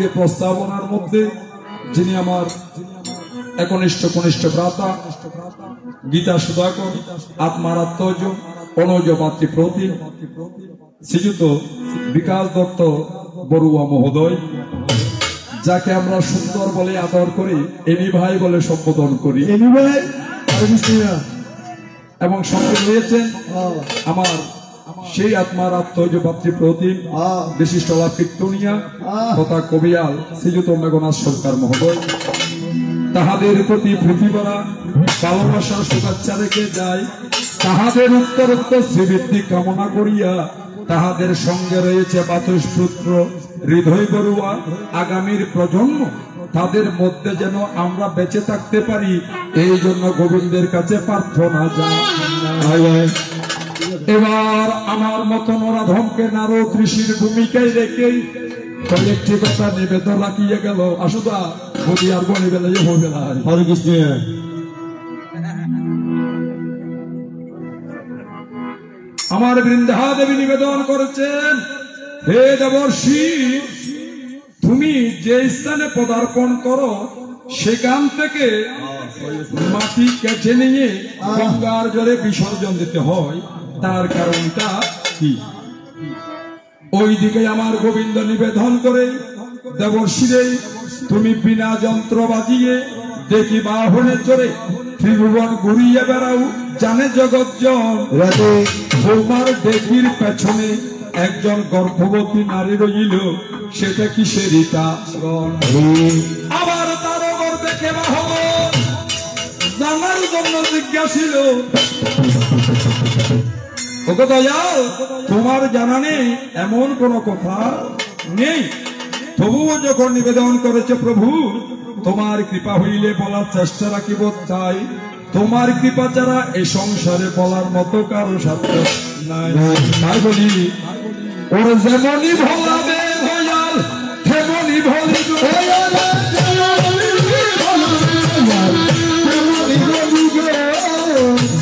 আজকে প্রস্তাবনার মধ্যে যিনি আমার একনিষ্ঠ কনিষ্ঠ ভ্রাতা গীতা সুধাকর আত্মার আত্মজ অনুজ মাতৃপ্রতি শ্রীযুত বিকাশ দত্ত বড়ুয়া মহোদয়, যাকে আমরা সুন্দর বলে আদর করি, এনি ভাই বলে সম্বোধন করি, এবং সঙ্গে রয়েছেন আমার সেই আত্মার আত্মজ মাতৃপ্রতিম বিশিষ্ট কীর্তনিয়া তথা কবিয়াল শ্রীযুত মেঘনাথ সরকার মহোদয়। তাহাদের প্রতি প্রীতিভরা ভালোবাসার শুভেচ্ছা রেখে যায়, তাহাদের উত্তরোত্তর শ্রীবৃদ্ধি কামনা করিয়া তাহাদের সঙ্গে রয়েছে বাতুসপুত্র হৃদয় বড়ুয়া। আগামীর প্রজন্ম তাদের মধ্যে যেন আমরা বেঁচে থাকতে পারি, এই জন্য গোবিন্দের কাছে প্রার্থনা যায়। এবার আমার মতন নরাধমকে নারদ ঋষির ভূমিকায় রেখেই একটি কথা নিবেদন রাখিয়ে গেল। আসুদা বলি আর বলি বেলা হবে না। হরে কৃষ্ণ। আমার বৃন্দা দেবী নিবেদন করেছেন, হে দেবর্ষি, তুমি যে স্থানে পদার্পণ করো সেখান থেকে মাটি কেটে নিয়ে গঙ্গার জলে বিসর্জন দিতে হয়। তার কারণটা কি? ওই দিকে আমার গোবিন্দ নিবেদন করে, দেবর্ষিরে তুমি বিনা যন্ত্র বাজিয়ে দেখি বাহনে চড়ে ত্রিভুবন ঘুরিয়ে বেড়াও, জানে জগৎজন তোমার দেখির পেছনে একজন গর্ভবতী নারী রইল, সেটা কিসেরই কারণ? আবার তার গর্ভে কে বাহন জানার জন্য জিজ্ঞাসিল, ওকে দয়াল তোমার জানা নেই এমন কোন কথা নেই। তবুও যখন নিবেদন করেছে, প্রভু তোমার কৃপা হইলে বলার চেষ্টা রাখিব, তাই তোমার কৃপা ছাড়া এই সংসারে বলার মতো কারো সাধ্য নাই। তাই বলি, ওর যেমনই ভোলাবে দয়াল তেমনই ভলিব,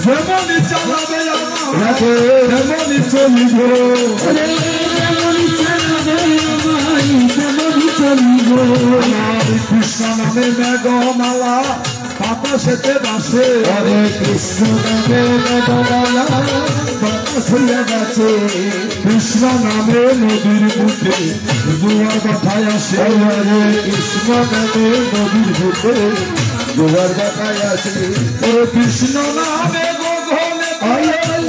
যেমনই চালাবে তেমনই চলিব, কৃষ্ণ নামে মেঘমালা বাতাসেতে বাসে, হরে কৃষ্ণ নামে মেঘমালা বাতাসে বাসে, কৃষ্ণ নামে নদীর বুকে জোয়ার বাতায় আসে, হরে কৃষ্ণ নামে নদীর বুকে জোয়ার বাতায় আসে, হরে কৃষ্ণ নামে গগনে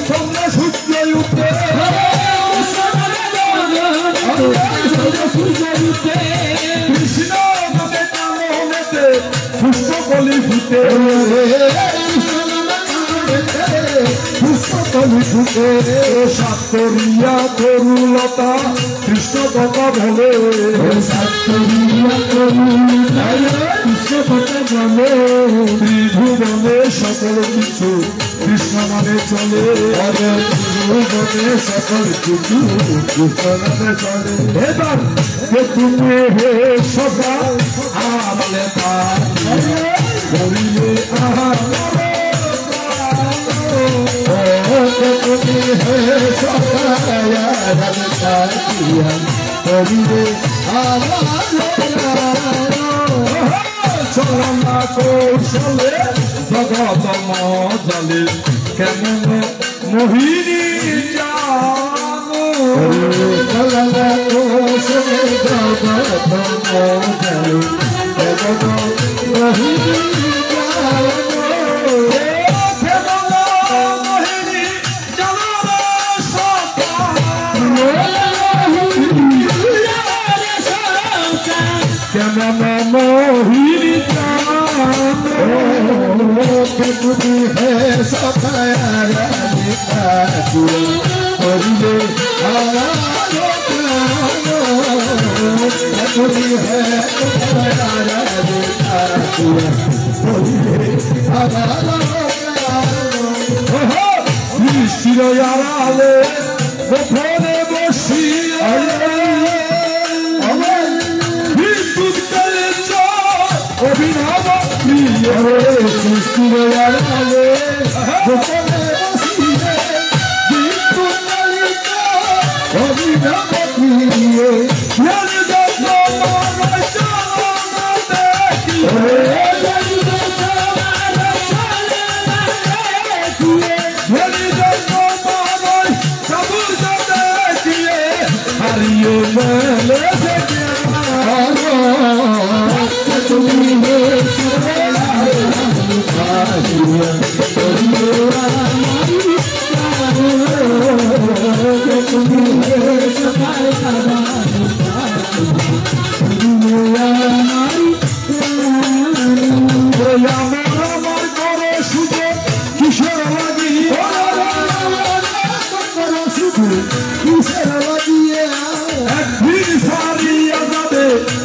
তোমরা সূর্য উঠে, কৃষ্ণ নামে কামনেতে পুষ্পকলি ফুটে, পুষ্পকলি ফুটে, সাতরিয়া তরুলতা কৃষ্ণ কথা বলে, সাতরিয়া তরুলতা কৃষ্ণ কথা বলে, ত্রিভুবনে সকল কিছু কৃষ্ণ নামে চলে, ত্রিভুবনে সকল কিছু কৃষ্ণ নামে চলে। এবার তুমি হে সদা আমলে করিলে তুমি হে সদা করিলে চলনা কৌশলে জগত মজালে কেমন মোহিনী জানো, চলনা কৌশলে জগত মজালে কেমন মোহিনী মোহিনী তুমি হে সখায়া করিলে তুমি হে শিরয়ালে গোপনে বসি অভিনব প্রিয় শিরয়ালে গোপনে বসিলে অভিনব প্রিয়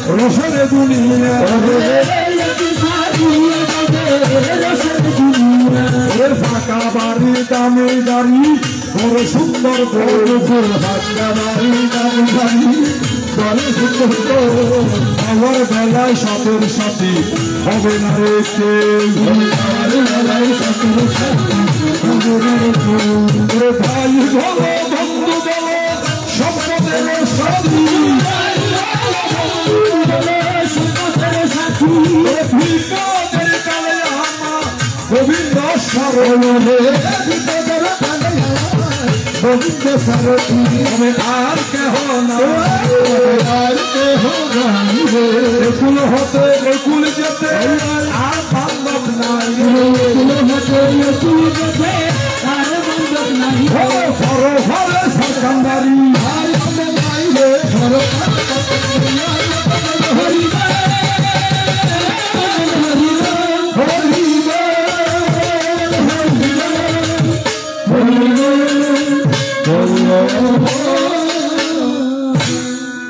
রসের দুনিয়া ফাঁকা বাড়ি দামি গাড়ি বড় সুন্দর ফাঁকা বাড়ি দামি গাড়ি বড় সুন্দর আমার বেলায় সাথের সাথী হবে না রে কেউ বেলায় সাথের সাথী হবে না রে কেউ ভাই বলো বন্ধু বলো সম্পদের সাথী বিপদের কালে আমার গোবিন্দ শরণ রে গোবিন্দ শরণ আমি আর কেহ না আর কেহ নাই রে একুল হতে একুল যেতে আর বান্ধব নাই একুল হতে একুল যেতে আর বান্ধব নাই ঘরে ঘরে সরকারি আর বান্ধব নাই রে ঘরে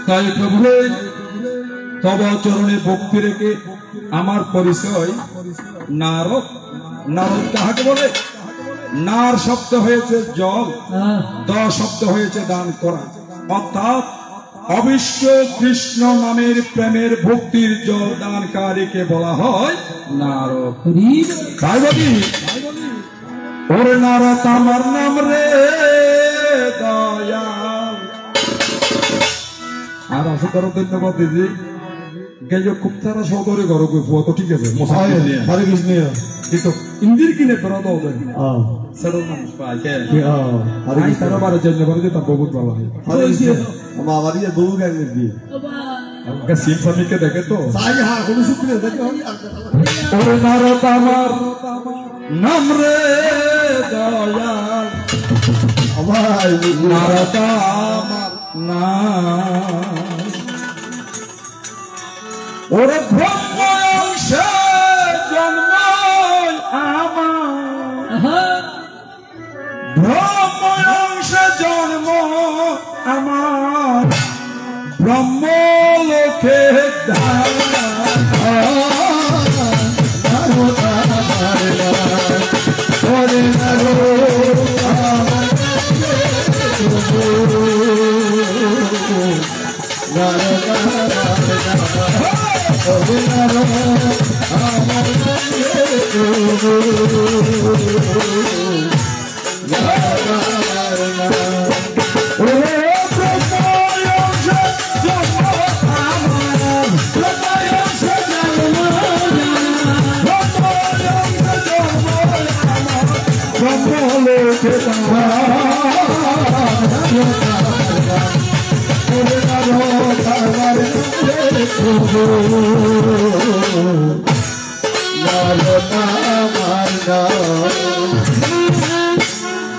তাই প্রভু তব চরণে ভক্তি রেখে আমার পরিচয় নারদ। নারদ কাহাকে বলে? নার শব্দ হয়েছে জল, দ শব্দ হয়েছে দান করা, অর্থাৎ অবিশ্ব কৃষ্ণ নামের প্রেমের ভক্তির জল দানকারীকে বলা হয় নারদ। তাই বলি ওরে নারদ আমার নাম রে দয়াল। আর আসো করো ধন্যবাদ দিদি গেজো খুব তারা সদরে ঘর ফুয়া তো ঠিক আছে হরে কৃষ্ণ কিন্তু ইন্দির কিনে ফেরা দাও দেন সেরো মানুষ পাইছে আই তারা বারে জন্য বারে দিতা বহুত ভালো হয় হরে কৃষ্ণ আমা বাড়ি বহু গায়ে দি আমকে সিম সামিকে দেখে তো সাই হ্যাঁ কোন সুপ্রিয় দেখে ওরে নারদ আমার নাম রে দয়াল ভাই নারদ আমার নাম ওরে ব্রহ্ম অংশে জন্ম আমার ব্রহ্ম অংশে জন্ম আমার ব্রহ্ম লোকে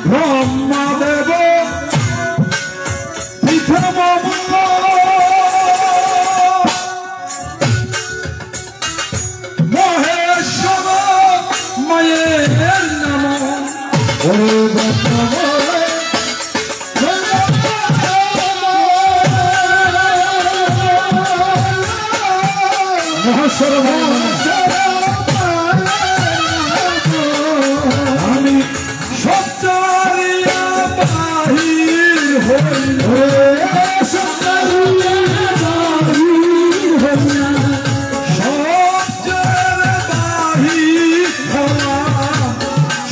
ব্রহ্মদেব মহেশ্বর মায়ের নাম মহেশ্বর আমি সচ্চারিয়া বাহির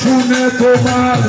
শুনে তোমার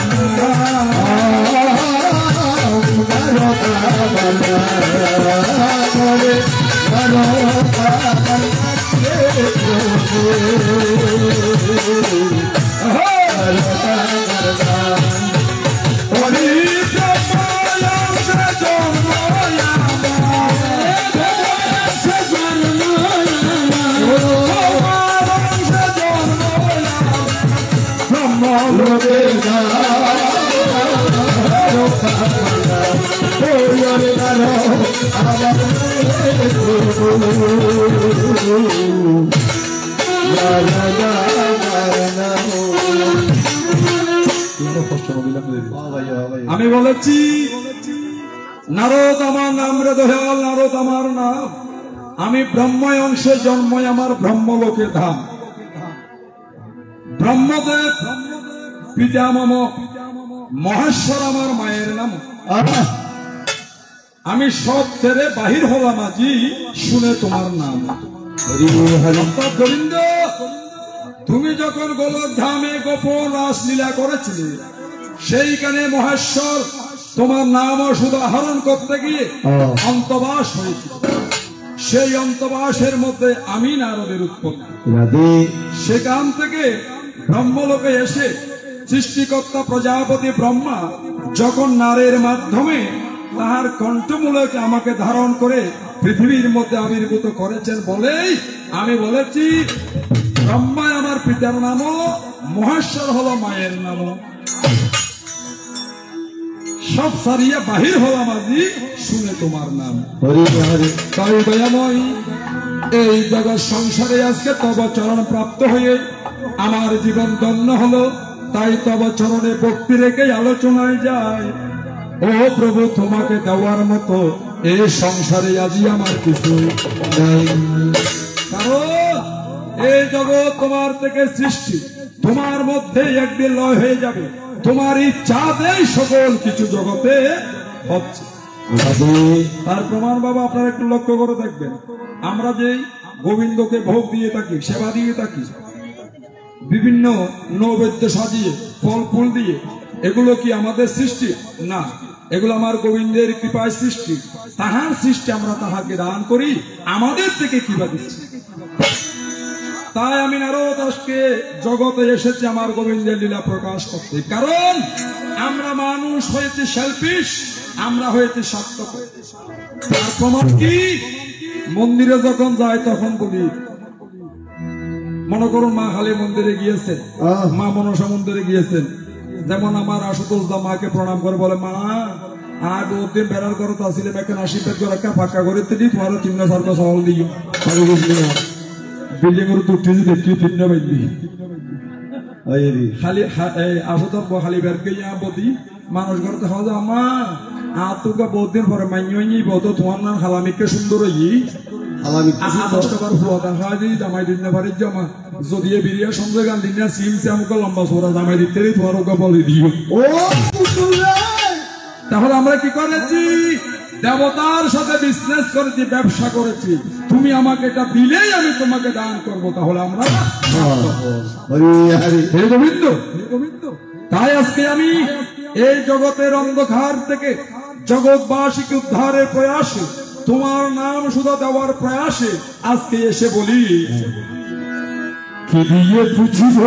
আমি বলেছি নারদ আমার নাম রে দয়াল, নারদ আমার নাম। আমি ব্রহ্ময় অংশে জন্মই আমার ব্রহ্মলোকের ধাম। ব্রহ্মদেব পিতামহ মহেশ্বর আমার মায়ের নাম। আমি সব ছেড়ে বাহির হলাম আজি শুনে তোমার নাম। গোবিন্দ, তুমি যখন গোলক ধামে গোপন রাসলীলা করেছিলে, সেইখানে মহেশ্বর তোমার নাম ও শুধু আহরণ করতে গিয়ে অন্তবাস হয়েছিল। সেই অন্তবাসের মধ্যে আমি নারদের উৎপত্তি। সেখান থেকে ব্রহ্মলোকে এসে সৃষ্টিকর্তা প্রজাপতি ব্রহ্মা যখন নারের মাধ্যমে তাহার কণ্ঠমূলকে আমাকে ধারণ করে পৃথিবীর মধ্যে আবির্ভূত করেছেন বলেই আমি বলেছি ব্রহ্মা আমার পিতার নাম, মহেশ্বর হলো মায়ের নাম। সব সারিয়া বাহির হলাম আজি শুনে তোমার নাম। তাই দয়াময় এই জগৎ সংসারে আজকে তব চরণ প্রাপ্ত হয়ে আমার জীবন ধন্য হলো। তাই তব চরণে ভক্তি রেখে আলোচনায় যায়। ও প্রভু, তোমাকে দেওয়ার মতো এই সংসারে আজি আমার কিছু নেই। কারণ এই জগৎ তোমার থেকে সৃষ্টি, তোমার মধ্যে একদিন লয় হয়ে যাবে। তোমার ইচ্ছাতেই সকল কিছু জগতে হচ্ছে। তার প্রমাণ বাবা আপনারা একটু লক্ষ্য করে দেখবেন। আমরা যে গোবিন্দকে ভোগ দিয়ে থাকি, সেবা দিয়ে থাকি, বিভিন্ন নৈবেদ্য সাজিয়ে ফল ফুল দিয়ে, এগুলো কি আমাদের সৃষ্টি? না, এগুলো আমার গোবিন্দের কৃপায় সৃষ্টি। তাহার সৃষ্টি আমরা তাহাকে দান করি, আমাদের থেকে কিবা দিচ্ছি। তাই আমি নারদ আজকে জগতে এসেছি আমার গোবিন্দের লীলা প্রকাশ করতে। কারণ আমরা মানুষ হয়েছে সেলফিশ, আমরা হয়েছে স্বার্থপর। তার প্রমাণ কি? মন্দিরে যখন যায় তখন বলি, মনে করুন মা কালী মন্দিরে গিয়েছেন, মা মনসা মন্দিরে গিয়েছেন, যেমন আমার আশুতোষ দা মাকে প্রণাম করে বলে, মা আর বহুত দিন বেড়ার করো তো আসলে এখন আশীর্বাদ করে একটা ফাঁকা করে দিই, তোমারও 3-4 চাউল দিও। বিল্ডিং এর উঠে দেখি 3 বাইলি খালি আশুতোষ খালি বের কে বদি মানুষ করতে খাওয়া যায়। মা তোকে বহুত দিন পরে মাইনি বত তোমার নাম হালামিকে সুন্দর হই জামাই দিন পারি জমা যদি বিরিয়া সন্ধ্যে গান দিন সিমসে আমাকে লম্বা সোরা জামাই দিতে তোমার ওকে বলে দিও। তাহলে আমরা কি করেছি? দেবতার সাথে বিজনেস করেছি, ব্যবসা করেছি। তুমি আমাকে এটা দিলেই আমি তোমাকে দান করবো। তাহলে আমরা গোবিন্দ। তাই আজকে আমি এই জগতের অন্ধকার থেকে জগৎবাসীকে উদ্ধারের প্রয়াসে, তোমার নাম শুধু দেওয়ার প্রয়াসে আজকে এসে বলি, কি দিয়ে বুঝব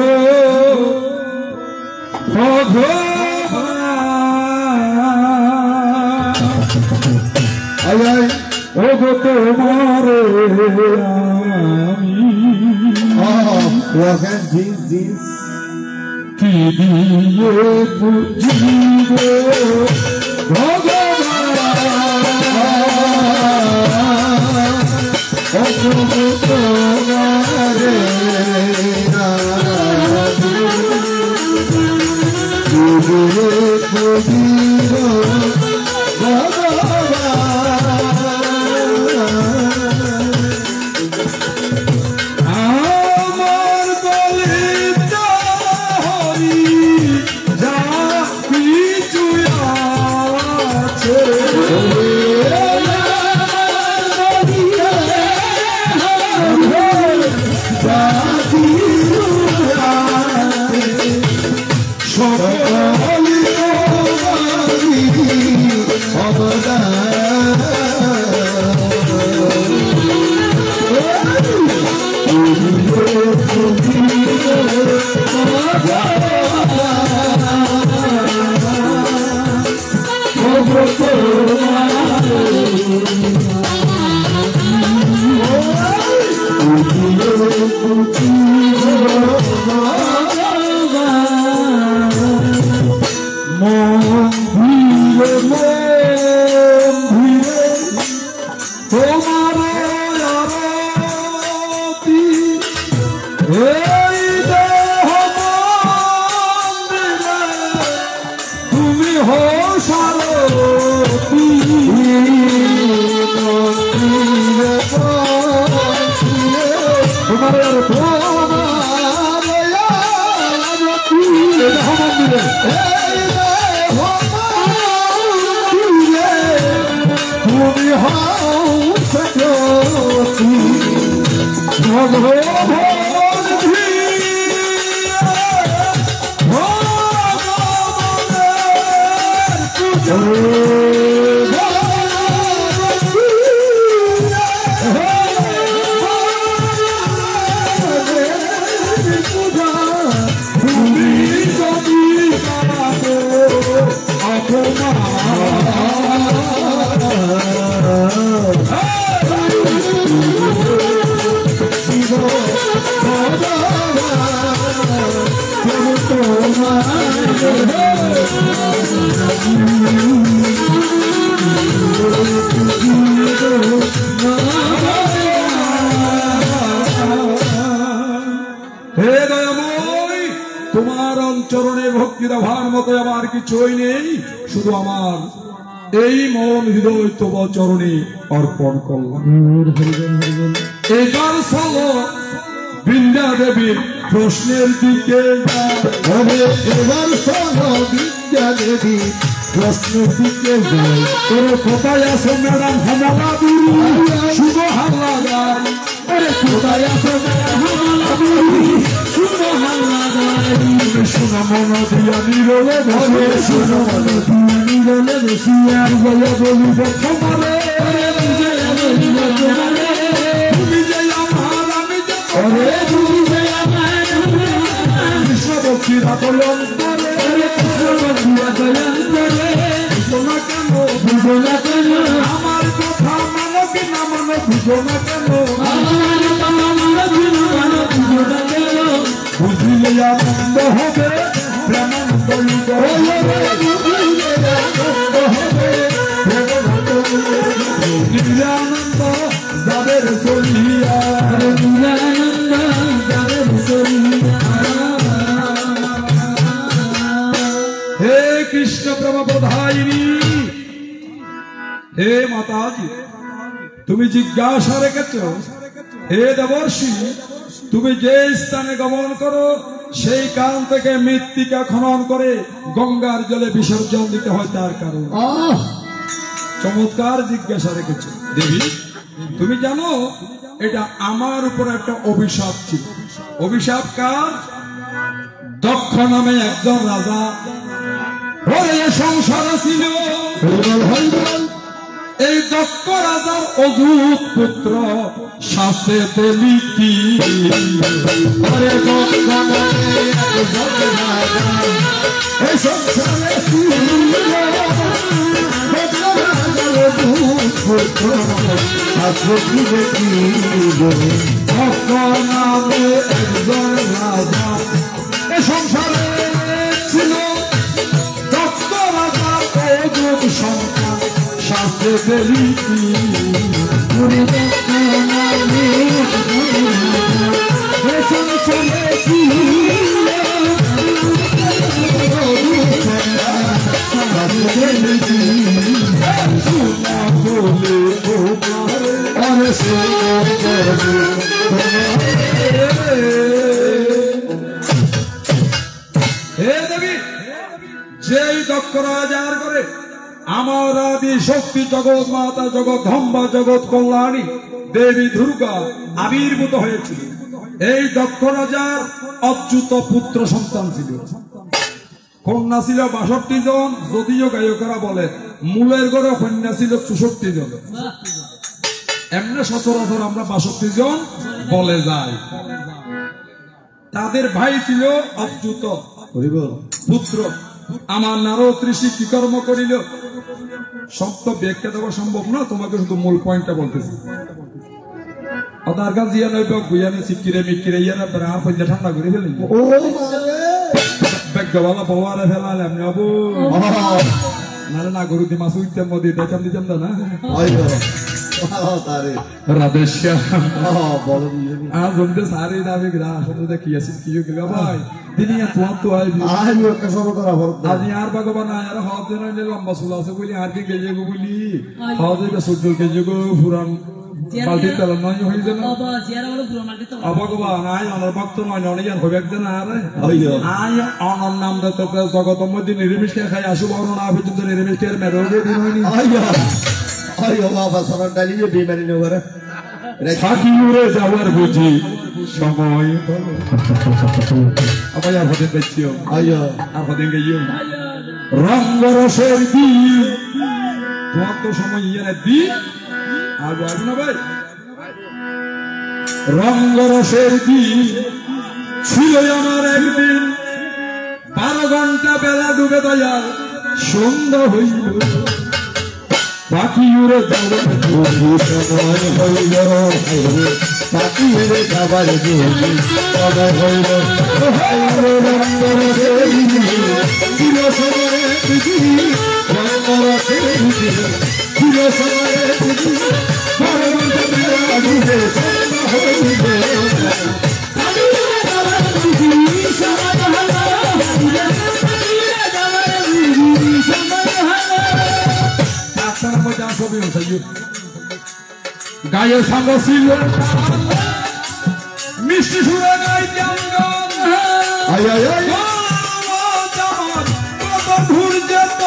ও গো তোমার কি দিয়ে বুঝব তুমি হো সারথি তোমার আর তুমি হও সত্যি তোমার চরণে ভক্তি দেওয়ার মতো আমার কিছুই নেই, শুধু আমার এই মন হৃদয় তোমার চরণে অর্পণ করলাম। এবার চলো বৃন্দা দেবীর প্রশ্নের দিকে, এবার চলো বৃন্দা দেবী প্রশ্নের দিকে যাই। তোর কোথায় আছে ম্যাডাম হামালা বুড়ি শুভ হাল্লা গাই, কোথায় আছে ম্যাডাম হামালা বুড়ি শুভ হাল্লা গাই। শোনা মন দিয়া নিরলে বসে, শোনা মন দিয়া নিরলে বসে, আর বলে বলিব তোমারে, তুমি যে আমার আমি যে ওরে, তুমি যে আমার বিশ্বভক্তিরা তয়ন্তরে, বিশ্বভক্তিরা তয়ন্তরে, বুঝো না কেন, বুঝো না কেন আমার কথা মানো কি না মানো, বুঝো না কেন আমার কথা মানো কি না মানো, বুঝো না কেন। বুঝিলে আনন্দ হবে, প্রেমানন্দ হবে, বুঝিলে আনন্দ হবে, প্রেমানন্দ দিলে আনন্দ যাবে চলিয়া, দিলে আনন্দ যাবে চলিয়া। হে কৃষ্ণ প্রেম প্রধায়িনী, হে মাতাজি, তুমি জিজ্ঞাসা রেখেছ, হে দেবর্ষি, তুমি যে স্থানে গমন করো সেই কারণ থেকে মৃত্তিকা খনন করে গঙ্গার জলে বিসর্জন দিতে হয়, তার কারণ। চমৎকার জিজ্ঞাসা রেখেছ দেবী। তুমি জানো এটা আমার উপর একটা অভিশাপ ছিল। অভিশাপ কার? দক্ষ নামে একজন রাজা, সংসারে ছিল। এই দক্ষ রাজার অদ্ভুত পুত্র শাস্ত্রে লিখি, এই সংসারে নামে একজন রাজা, এই সংসারে ছিল দক্ষ রাজার অদ্ভুত সন্তান শাস্ত্রে লিখি। যেই দক্ষ রাজার করে আমার আদি শক্তি জগৎ মাতা জগৎ ধম্বা জগৎ কল্যাণী দেবী দুর্গা আবির্ভূত হয়েছিল। এই দক্ষ রাজার অচ্যুত পুত্র সন্তান ছিল, কন্যা ছিল ৬২ জন, যদিও গায়করা বলে মূলের ঘরে কন্যা ছিল ৬৪ জন। এমনি সচরাচর আমরা ৬২ জন বলে যাই। তাদের ভাই ছিল অচ্যুত পুত্র। আমার নারদ ঋষি কি কর্ম করিল সত্য ব্যাখ্যা দেওয়া সম্ভব না, তোমাকে শুধু মূল পয়েন্টটা বলতেছি। তার কাছে ইয়া নয় গুয়ানে সিকিরে মিকিরে ইয়ারা বেড়া ফইলে ঠান্ডা করে ফেলি বেগবালা বওয়ারে ফেলালে আমি আবু নারে না গরু দি মাছ উইতে মদি দেখাম দিতাম না রাধেশ্যাম আজ বলতে সারি দাবি গ্রা আসলে দেখি আছে কি গেল ভাই দিনিয়া তোমার তো আইবি আইবি কসম করা ভরত আজি আর ভগবান আর হতে না লম্বা চুল আছে বলি আর কি গেজে গো বলি হতে বে সূর্য গেজে গো পুরান বালতি তেল নয় হয়ে যেন বাবা জিয়ারা বড় পুরো মাটি তো ভগবান আয় অনর ভক্ত নয় অনেক হবে একজন আরে আয় অনর নাম দত্ত জগত মধ্যে নিরামিষ খাই আসু বড় না পর্যন্ত নিরামিষ খেয়ে মেরোগে দিন হয়নি আইয়ো বাবা সারা ডালিয়ে বেমানি নেওয়ার থাকি উড়ে যাওয়ার বুঝি সময় হলো আবার আর হতে পেয়েছিও আইয়ো আর হতে গিয়ে রঙ্গ রসের দিন তোমার তো সময় ইয়ে না দি আর আসবে না ভাই রঙ্গ রসের দিন ছিল আমার একদিন 12 ঘন্টা বেলা ডুবে দয়াল সন্ধ্যা হইল পাখি উড়ে যাওয়ার সময় হইল পাখি উড়ে যাবার সময় হইল ছিল সময়ে পৃথিবী ছিল সময়ে পৃথিবী 12 ঘন্টা বেলা ডুবে সন্ধ্যা হইল গায়ে সাঙ্গ ছিল মিষ্টি সুরে গাইতে ঘুর যেত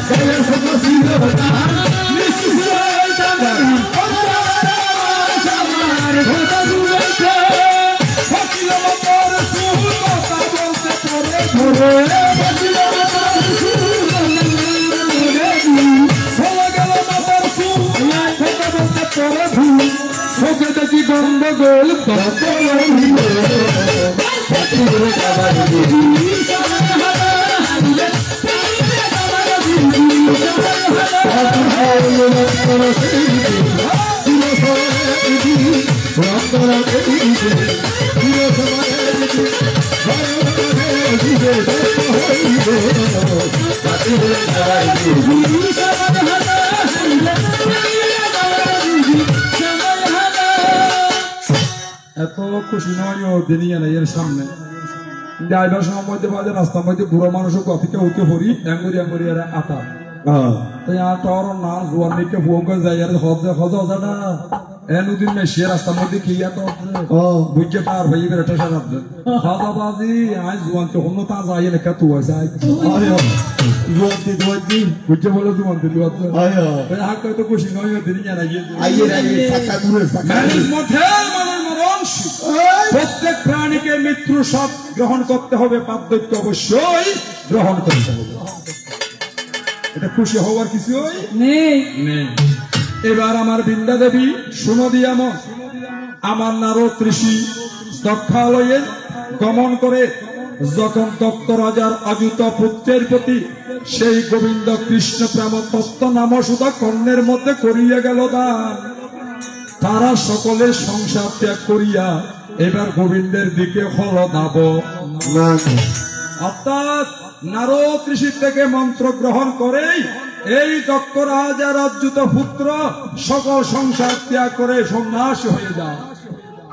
গায়ে সাঙ্গ ছিল মিষ্টি সুরে সোকে দেখি গন্ডগোল এত খুশি নয় ও দিনিয়া নাই এর সামনে ড্রাইভার সময় মধ্যে বাজে রাস্তার মধ্যে বুড়ো মানুষও গতিকে উঠে পড়ি অ্যাঙ্গুরি অ্যাঙ্গুরি এরা আটা তাই আর তোর না জোয়ার নিকে ফোন করে যাই আর হজা না এনুদিন মেশে রাস্তার মধ্যে কি এত বুঝে পার ভাই বেরোটা সারাত দাদা বাজি আজ জোয়ান তো অন্য তা যাই লেখা তু আছে জুয়ান্তি বুঝে বলে জোয়ান দিলি আছে আইয়ো তাই হাক তো খুশি নয় দিনিয়া নাই আইয়ে সাকা দূরে সাকা মানুষ মধ্যে প্রত্যেক প্রাণীকে মৃত্যু সব গ্রহণ করতে হবে পাপদৈত্য অবশ্যই গ্রহণ করতে হবে এটা খুশি হওয়ার কিছু নেই নেই এবার আমার বৃন্দা দেবী শুনো দিয়াম আমার নারদ ঋষি দক্ষালয়ে গমন করে যখন দত্ত রাজার অযুত পুত্রের প্রতি সেই গোবিন্দ কৃষ্ণ প্রেম তত্ত্ব নাম সুধা কর্ণের মধ্যে করিয়া গেল দান তারা সকলের সংসার ত্যাগ করিয়া এবার গোবিন্দের দিকে হল দাব অর্থাৎ নারদ ঋষির থেকে মন্ত্র গ্রহণ করেই এই দক্ষ রাজার অচ্যুত পুত্র সকল সংসার ত্যাগ করে সন্ন্যাস হয়ে যায়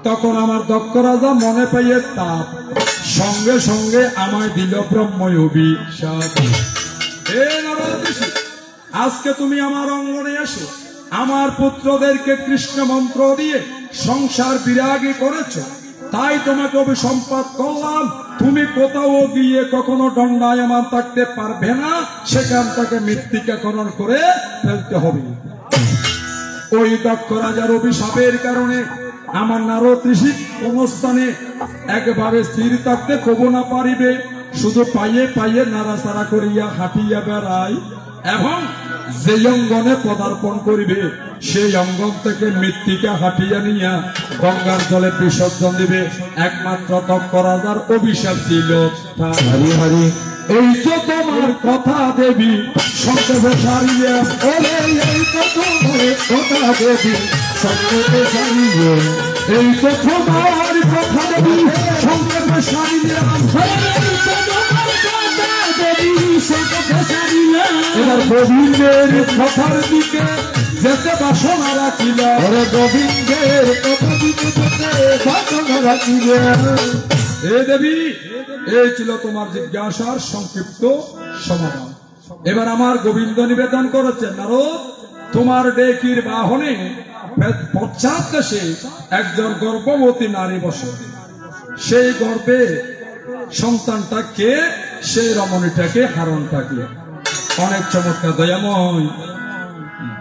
তখন আমার দক্ষ রাজা মনে পাইয়ে তাপ সঙ্গে সঙ্গে আমায় দিল ব্রহ্ময়োগীশ্বর হে নারদ ঋষি আজকে তুমি আমার অঙ্গনে এসো আমার পুত্রদেরকে কৃষ্ণ মন্ত্র দিয়ে সংসার বিরাগী করেছ তাই তোমাকে অভিসম্পাত করলাম তুমি কোথাও গিয়ে কখনো দণ্ডায়মান থাকতে পারবে না সেখান থেকে মৃত্তিকা খনন করে ফেলতে হবে ওই দক্ষ রাজার অভিশাপের কারণে আমার নারদ ঋষি কোন স্থানে একভাবে স্থির থাকতে কবো না পারিবে শুধু পাইয়ে পাইয়ে নাড়াচাড়া করিয়া হাঁটিয়া বেড়ায় এবং যে অঙ্গনে পদার্পণ করিবে সেই অঙ্গন থেকে মৃত্তিকা হাঁটিয়া নিয়া গঙ্গার জলে বিসর্জন দিবে একমাত্র দক্ষ রাজার অভিশাপ ছিল হরি হরি এই তো তোমার কথা দেবী সংক্ষেপে সারিয়ে এই তো তোমার কথা দেবী সংক্ষেপে সারিয়ে এই তো তোমার কথা দেবী সংক্ষেপে সারিয়ে এবার গোবিন্দের কথার দিকে যেতে বাসনা রাখিল গোবিন্দের কথা দিকে বাসনা রাখিল হে দেবী এই ছিল তোমার জিজ্ঞাসার সংক্ষিপ্ত সমাধান এবার আমার গোবিন্দ নিবেদন করেছেন, নারদ তোমার ডেকির বাহনে পশ্চাৎ দেশে একজন গর্ভবতী নারী বসে, সেই গর্ভে সন্তানটা কে, সেই রমণীটাকে হারণটাকে। অনেক চমৎকার দয়াময়,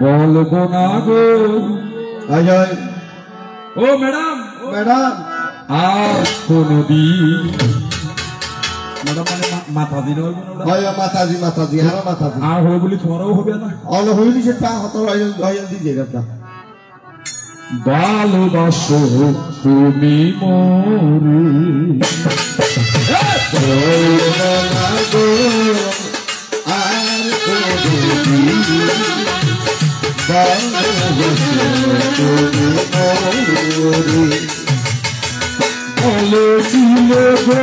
বলবো না গো ও ম্যাডাম ম্যাডাম আর কোনদিন, ম্যাডাম মানে মাথা দিন মাতাজি মাতাজি হ্যাঁ মাতাজি আর হবে বলি তোমারও হবে না। অল হইলি সেটা হত হইল দিয়ে গেটা ভালোবাসো তুমি মোরে, আর বলেছিলে গো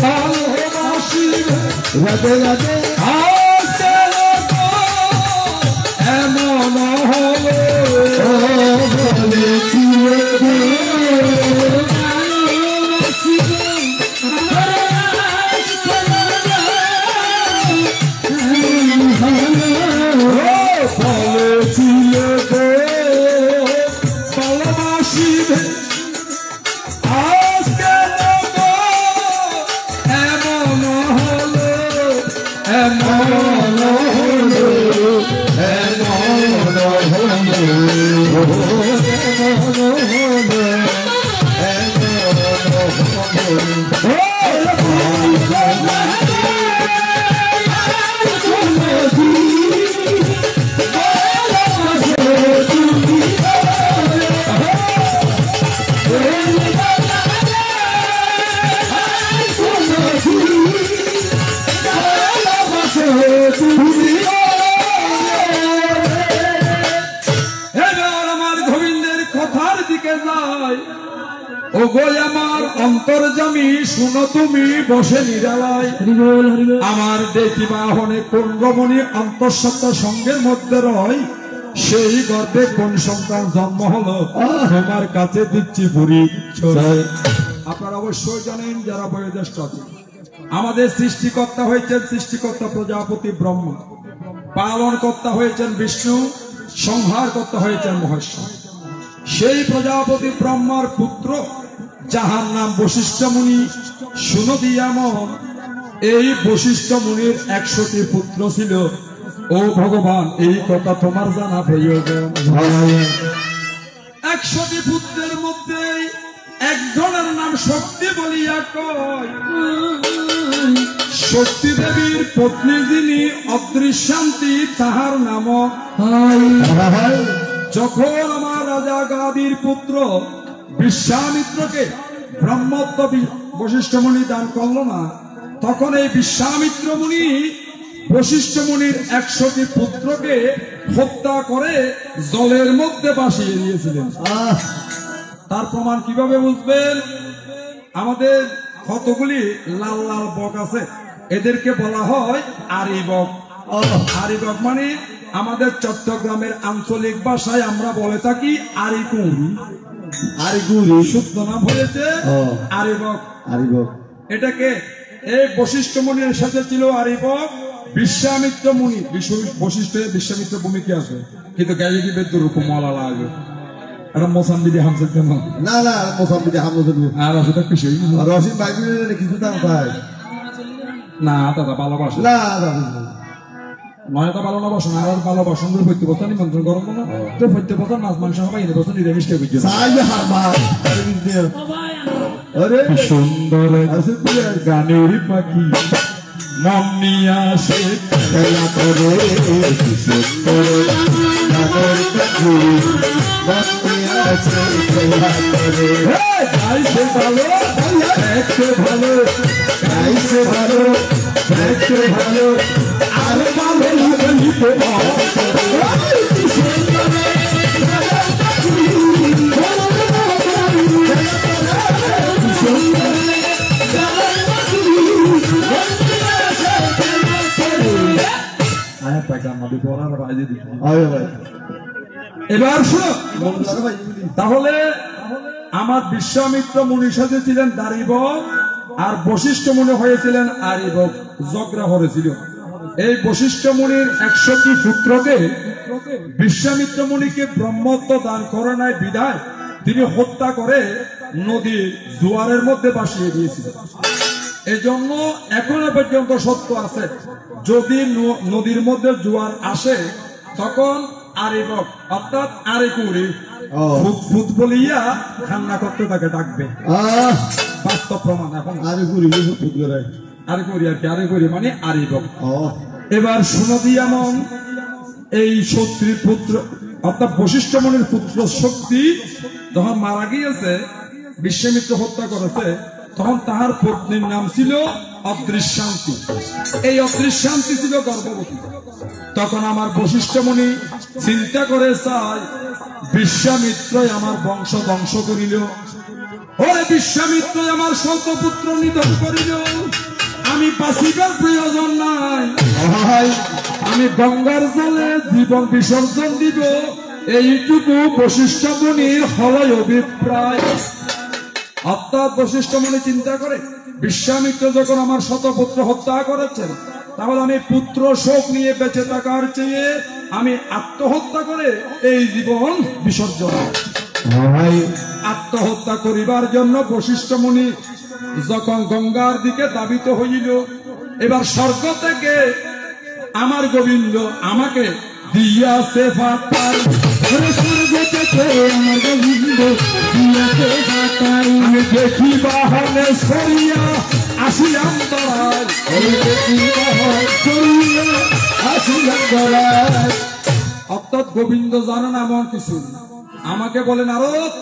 ভালোবাসিবে রাধে রাধে এমন হলো বলেছিলে বলেছিলে গো ভালোবাসিবে আজকে এমন হলো এমন হলো ও গো আমার অন্তর্যামী শুনো তুমি বসে নিরালায়, আমার দেখি বাহনে কোন রমণী অন্তঃসত্ত্বা সঙ্গের মধ্যে রয়, সেই গর্ভে কোন সন্তান জন্ম হলো তোমার কাছে দিচ্ছি বুড়ি ছড়ায়। আপনারা অবশ্যই জানেন যারা বয়োজ্যেষ্ঠ আছে, আমাদের সৃষ্টিকর্তা হয়েছেন সৃষ্টিকর্তা প্রজাপতি ব্রহ্মা, পালন কর্তা হয়েছেন বিষ্ণু, সংহার কর্তা হয়েছেন মহেশ্বর। সেই প্রজাপতি ব্রহ্মার পুত্র যাহার নাম বশিষ্ঠ মুনি, শুনো দিয়ামন এই বশিষ্ঠ মুনির 100টি পুত্র ছিল। ও ভগবান এই কথা তোমার জানা প্রয়োজন। 100টি পুত্রের মধ্যে একজনের নাম শক্তি বলিয়া কয়, শক্তি দেবীর পত্নী যিনি অদৃশ্যান্তি তাহার নাম। যখন আমার রাজা গাদির পুত্র বিশ্বামিত্রকে ব্রহ্মত্ব বশিষ্ঠ মুনি দান করল না, তখন এই বিশ্বামিত্র মুনি বশিষ্ঠ মুনির 100টি পুত্রকে হত্যা করে জলের মধ্যে ভাসিয়ে দিয়েছিলেন। তার প্রমাণ কিভাবে বুঝবেন? আমাদের কতগুলি লাল লাল বক আছে, এদেরকে বলা হয় আরিবক। আরিবক মানে আমাদের চট্টগ্রামের আঞ্চলিক ভাষায় আমরা বলে থাকি আরিকুড়ি। আরিগুড়ি শুদ্ধ নাম হয়েছে আরিবক। আরিবক এটাকে এই বশিষ্ঠ মুনির সাথে ছিল আরিবক, বিশ্বামিত্র মুনি। বশিষ্ঠ বিশ্বামিত্র ভূমিকে আছে, কিন্তু গায়ে কি বেদ রূপম লাগে এটা মোসাম্বিদি হামসা কেন না না মোসাম্বিদি হামসা আর আছে তো কিছু রশিদ বাইবিলের কিছু দাম পায় না, দাদা ভালোবাসে না নয়টা ভালোবাসন আর ভালোবাসন প্রত্যেক বছর নিমন্ত্রণ করবো না তো প্রত্যেক বছর মাছ মাংস সবাই এনে বছর নিরামিষ খেয়ে বুঝছে সুন্দর গানের পাখি মন নিয়ে আসে খেলা করে, সুন্দর গানের পাখি মন নিয়ে আসে খেলা করে। গাইছে ভালো দেখতে ভালো, গাইছে ভালো দেখতে ভালো, আর ভালো লাগে নিতে এবার তাহলে আমার বিশ্বামিত্র মুনির সাথে ছিলেন দারিবক আর বশিষ্ঠ মুনি হয়েছিলেন আরিবক, ঝগড়া হয়েছিল। এই বশিষ্ঠ মুনির 100টি পুত্রকে বিশ্বামিত্র মুনিকে ব্রহ্মত্ব দান করে নাই বিধায় তিনি হত্যা করে নদীর জোয়ারের মধ্যে ভাসিয়ে দিয়েছিলেন। এজন্য এখনো পর্যন্ত সত্য আছে, যদি নদীর মধ্যে জোয়ার আসে তখন আরিবক অর্থাৎ আরিকুড়ি ভূত বলিয়া কান্না করতে তাকে ডাকবে। বাস্তব প্রমাণ এখন আরিকুড়ি মানে আরিবক। এবার সুনদিয়ামন এই শক্তির পুত্র অর্থাৎ বশিষ্ঠ মুনির পুত্র শক্তি যখন মারা গিয়েছে, বিশ্বামিত্র হত্যা করেছে, তখন তাহার পত্নীর নাম ছিল অদৃশ্যান্তি। এই অদৃশ্যান্তি ছিল গর্ভবতী। তখন আমার বশিষ্ঠ মুনি চিন্তা করে চায় বিশ্বামিত্রই আমার বংশ ধ্বংস করিল, ওরে বিশ্বামিত্রই আমার শতপুত্র নিধন করিল, আমি বাঁচিবার প্রয়োজন নাই, আমি গঙ্গার জলে জীবন বিসর্জন দিব, এইটুকু বশিষ্ঠ মুনির হলয় অভিপ্রায়। অর্থাৎ বশিষ্ঠ মুনি চিন্তা করে বিশ্বামিত্র যখন আমার শতপুত্র হত্যা করেছেন, তাহলে আমি পুত্র শোক নিয়ে বেঁচে থাকার চেয়ে আমি আত্মহত্যা করে এই জীবন বিসর্জন। আত্মহত্যা করিবার জন্য বশিষ্ঠ মুনি যখন গঙ্গার দিকে ধাবিত হইল, এবার স্বর্গ থেকে আমার গোবিন্দ আমাকে দিয়াছে ফাটাই, আমি দেখি বাহনে সরিয়া আসিলাম দরাই, অর্থাৎ গোবিন্দ জানেন এমন কিছু। আমাকে বলেন নারদ,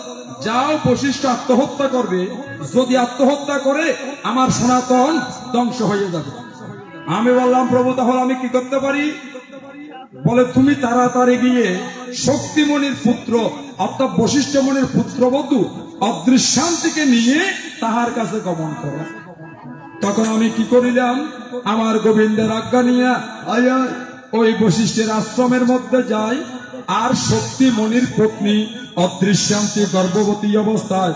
যাও বশিষ্ঠ আত্মহত্যা করবে, যদি আত্মহত্যা করে আমার সনাতন ধ্বংস হয়ে যাবে। আমি বললাম প্রভু তাহলে আমি কি করতে পারি? বলে তুমি তাড়াতাড়ি গিয়ে শক্তিমণির পুত্র অর্থাৎ বশিষ্ঠ মুনির পুত্রবধূ অদৃশ্যান্তিকে নিয়ে তাহার কাছে গমন করো। তখন আমি কি করিলাম, আমার গোবিন্দের আজ্ঞা নিয়ে ওই বশিষ্ঠের আশ্রমের মধ্যে যাই, আর শক্তিমণির পত্নী অদৃশ্যান্তি গর্ভবতী অবস্থায়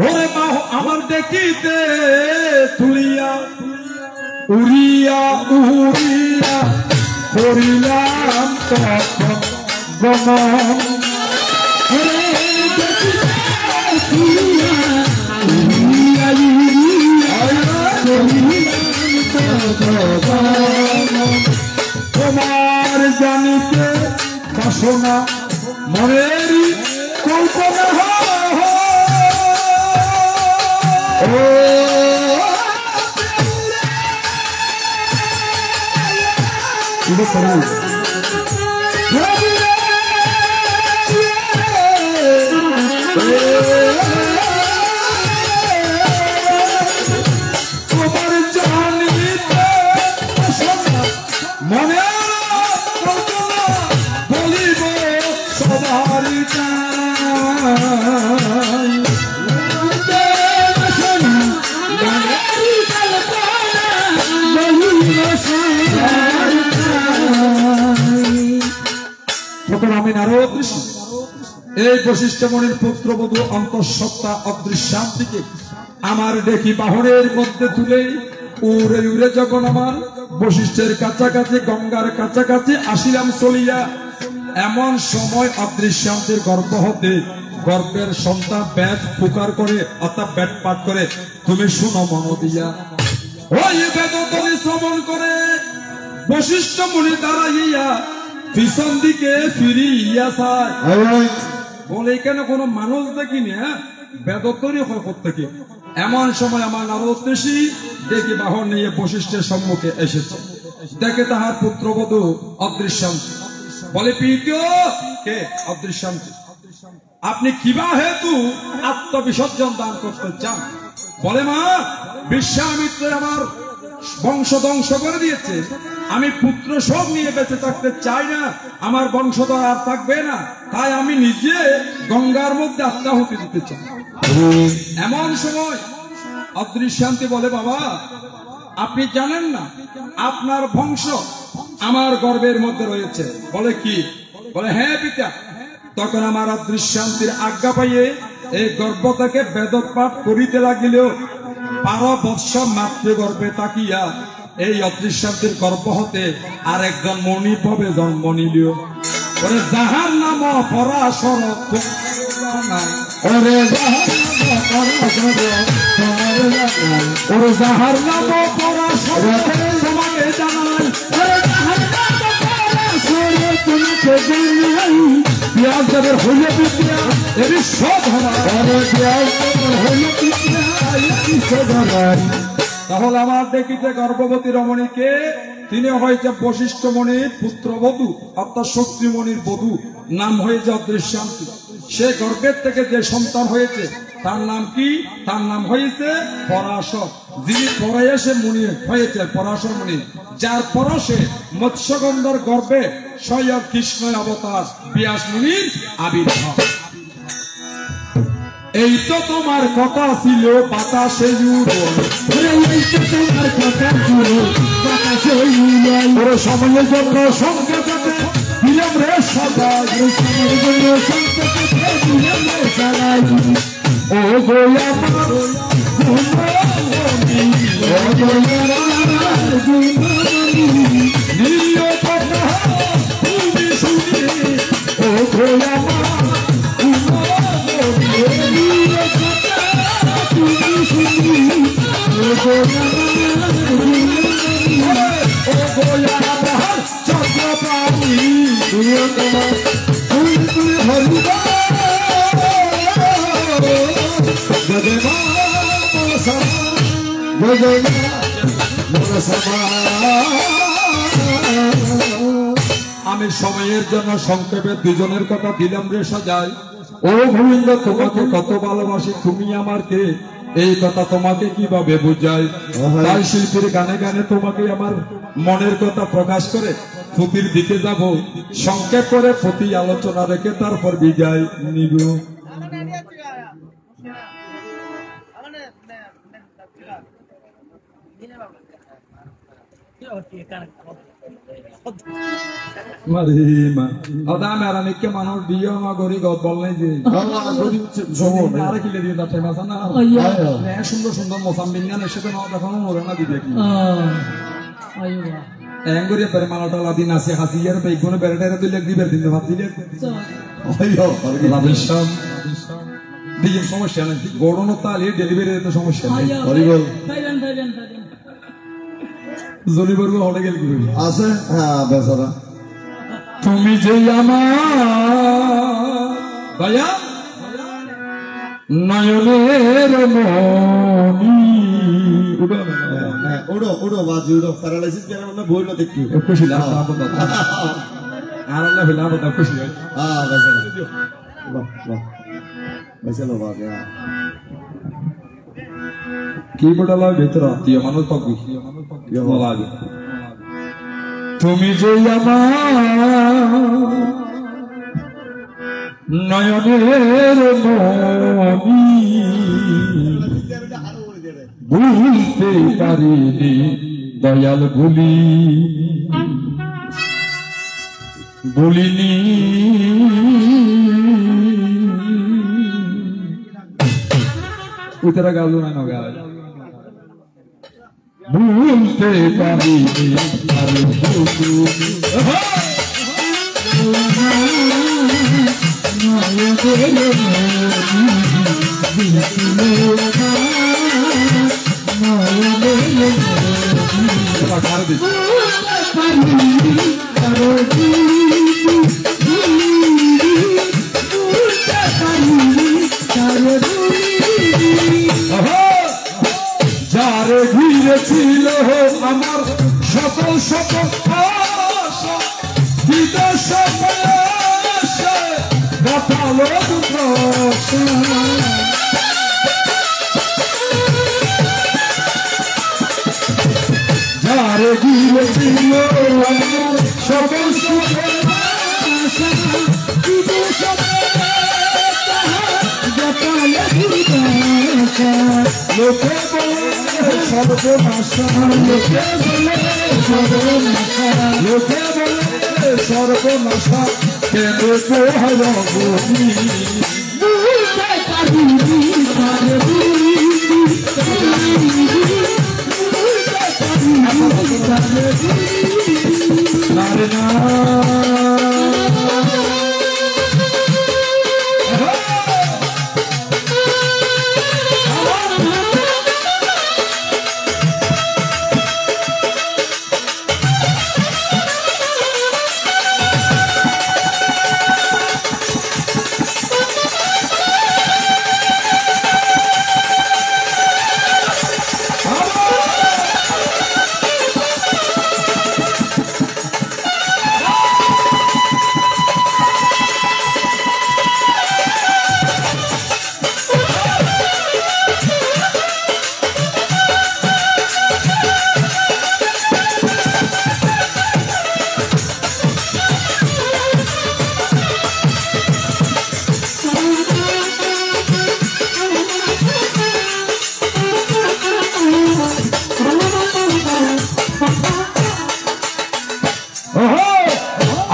ওরে মা আমার দেখিতে তুলিয়া উড়িয়া উড়িয়া করিলাম তখন গমন, তোমার জানিতে বাসনা মনের কল্পনা তোমার জানিতে মনে বলিব সবার আমি নারদ এই বশিষ্ঠ মুনির পুত্রবধূ অন্তঃসত্ত্বা অদৃশ্যান্তিকে আমার দেখি বাহনের মধ্যে তুলে উড়ে উড়ে যখন আমার বশিষ্ঠের কাছাকাছি গঙ্গার কাছাকাছি আসিলাম চলিয়া, এমন সময় অদৃশ্যান্তির গর্ভ হতে গর্ভের সন্তান ব্যাট পুকার করে অর্থাৎ ব্যাট পাঠ করে, তুমি শুনো মন দিয়া, ওই বেদতলে শ্রবণ করে বশিষ্ঠ মুনি দাঁড়াইয়া পিছন দিকে ফিরিয়া চায়, বলে এখানে কোনো মানুষ দেখিনি, বেদতরই হয় প্রত্যেকে। এমন সময় আমার নারদ ঋষি দেখি বাহন নিয়ে বশিষ্ঠের সম্মুখে এসেছে, দেখে তাহার পুত্রবধূ অদৃশ্যান্তি। বলে প্রিয় কে? অদৃশ্যান্তি, আপনি কিবা হেতু আত্মবিসর্জন দান করতে চান? বলে মা বিশ্বামিত্র আমার বংশ ধ্বংস করে দিয়েছে, আমি পুত্র শোক নিয়ে বেঁচে থাকতে চাই না, আমার বংশধর আর থাকবে না, তাই আমি নিজে গঙ্গার মধ্যে আত্মাহুতি দিতে চাই। এমন সময় অদৃশ্যান্তি বলে বাবা আপনি জানেন না আপনার বংশ আমার গর্ভের মধ্যে রয়েছে। বলে কি? বলে হ্যাঁ পিতা। তখন আমার অদৃশ্যান্তির আজ্ঞা পাইয়ে এই গর্ভটাকে বেদপাঠ করিতে লাগিল। 12 বৎসর মাতৃগর্ভে তাকিয়া এই অদৃশ্যান্তের গর্ভ হতে আর একজন মণি পাবে জন্ম নিল। ওরে যাহার নাম পরাশর ওরে ওরে যাহার নাম পরাশর তোমাকে জানাই ওরে যাহার নাম পরাশর তোমাকে জানাই পিয়াজ দেবের হইলে বিদ্যা এ বিশ্ব ধরা ওরে পিয়াজ দেবের হইলে বিদ্যা এ বিশ্ব ধরা। তাহলে আমার দেখিতে গর্ভবতী রমণীকে তিনি হয়েছে বশিষ্ঠ মণির পুত্রবধূ অর্থাৎ শক্তিমণির বধূ, নাম হয়েছে অদৃশ্যান্তি। সে গর্ভের থেকে যে সন্তান হয়েছে তার নাম কি? তার নাম হয়েছে পরাশর। যিনি পরাশে মুনি হয়েছে পরাশর মুনি, যার পরশে মৎস্যগন্ধার গর্ভে স্বয়ং কৃষ্ণ অবতার ব্যাস মুনির আবির্ভাব। এই তো তোমার কথা ছিল বাতাসে উড়ন, এই তো তোমার কথা ছিল বাতাসে উড়ন। ওরে সময়ের জন্য সংকেতকে দিলাম রে সদা, সময়ের জন্য সংকেতকে দিলাম রে সদা। ও গো আমার গুণমণি, ও গো আমার গুণমণি, নিয় কথা তুমি শুনি। ও গো আমার আমি সময়ের জন্য সংক্ষেপে দুজনের কথা দিলাম রে সাজাই। ও গোবিন্দ, তোমাকে কত ভালোবাসি, তুমি আমার কে, এই কথা তোমাকে কিভাবে বুঝাই? তাই শিল্পীর গানে গানে তোমাকে আমার মনের কথা প্রকাশ করে পুতির দিকে যাব, সংক্ষেপ করে পুতি আলোচনা রেখে তারপর বিদায় নিব। মানুষ বিয়ে গরি বল নাই যে সুন্দর সুন্দর মোসাম বিজ্ঞান এসে দেখানো মরে না দিবে কি এঙ্গরিয়া পেরে মালাটা দিন আছে হাসিয়ার বেগুনে বেড়াটা দিলে দিবে দিন ভাত দিলে দিন সমস্যা নেই, গড়নো তালি ডেলিভারি তো সমস্যা নেই। জলি বর্গ হলে গেল কি আছে? হ্যাঁ বেচারা তুমি যে আমার ভাইয়া নয়নের মনি। উড়ো উড়ো বাজি উড়ো, প্যারালাইসিস পেরে মানে বইলো দেখি খুশি লাভ আর আল্লাহ লাভ খুশি হয়। হ্যাঁ বেচারা বাহ বাহ বেচারা বাহ কি বড়লা ভেতর আত্মীয় মানুষ পাবি লাগে। তুমি যে আমার নয়নের মনি, ভুলতে পারিনি দয়াল ভুলিনি উতরা গালো না গায় ভুলতে পারিনি আরে যারে ঘিরেছিল আমার সকল সকল আশা, বিদেশে বাতালো যারে ঘিরেছিল আমার সকল সকল আশা, বিদেশে লোকে বলে সর্বনাশা, লোকে বলে সর্বনাশা, লোকে বলে সর্বনাশা, কেন পোহার গনি ভুলতে পারিনি তারে ভুলিনি, ভুলতে পারিনি নারে না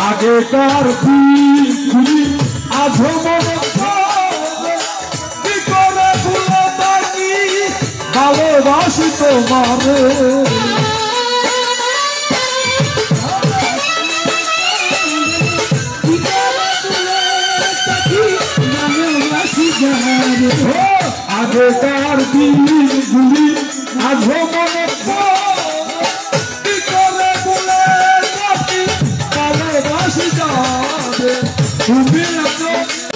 আগেকার দিনগুলি আজও মনে পড়ে, কি করে ভুলে থাকি ভালোবাসি তোমারে। আগেকার দিনগুলি আজও মনে পড়ে, কি করে ভুলে থাকি ভালোবাসি যাবে। তুমি আছো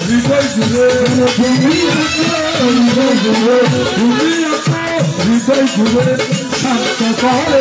হৃদয় জুড়ে, তুমি আছো হৃদয় জুড়ে, তুমি আছো হৃদয় জুড়ে, শান্ত করে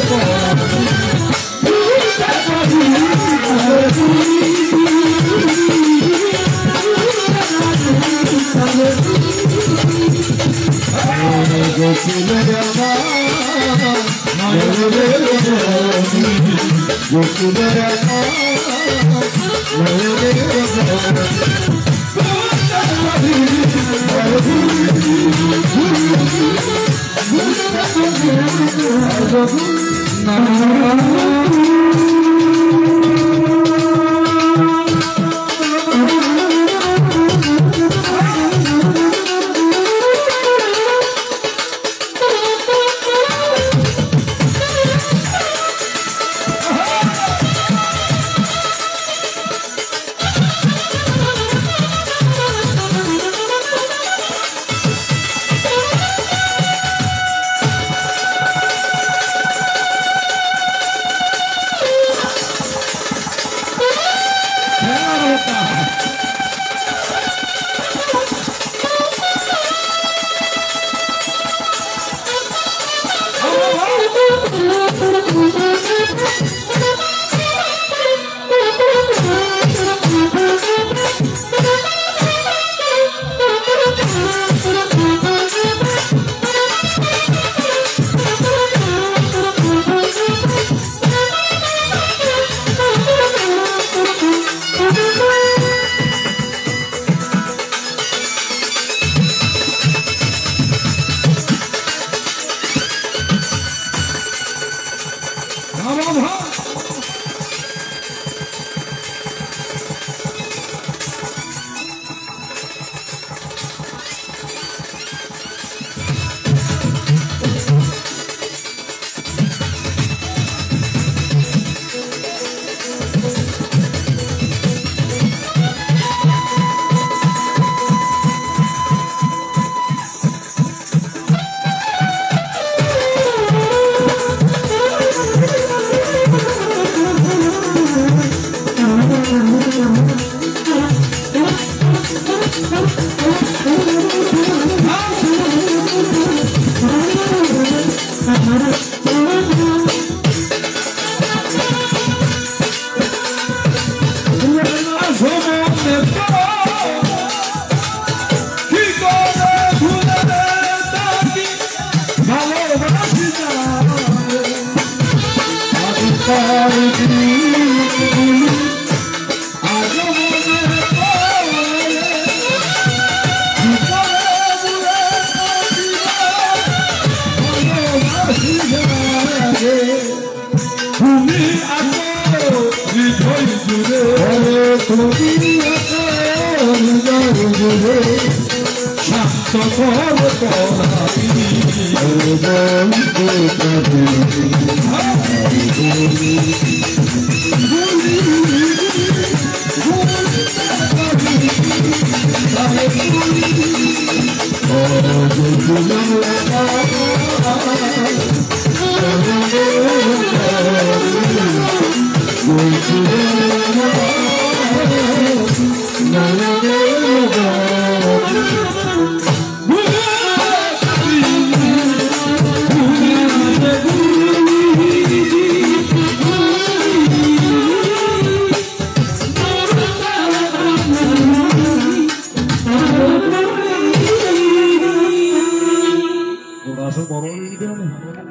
সফল করাবি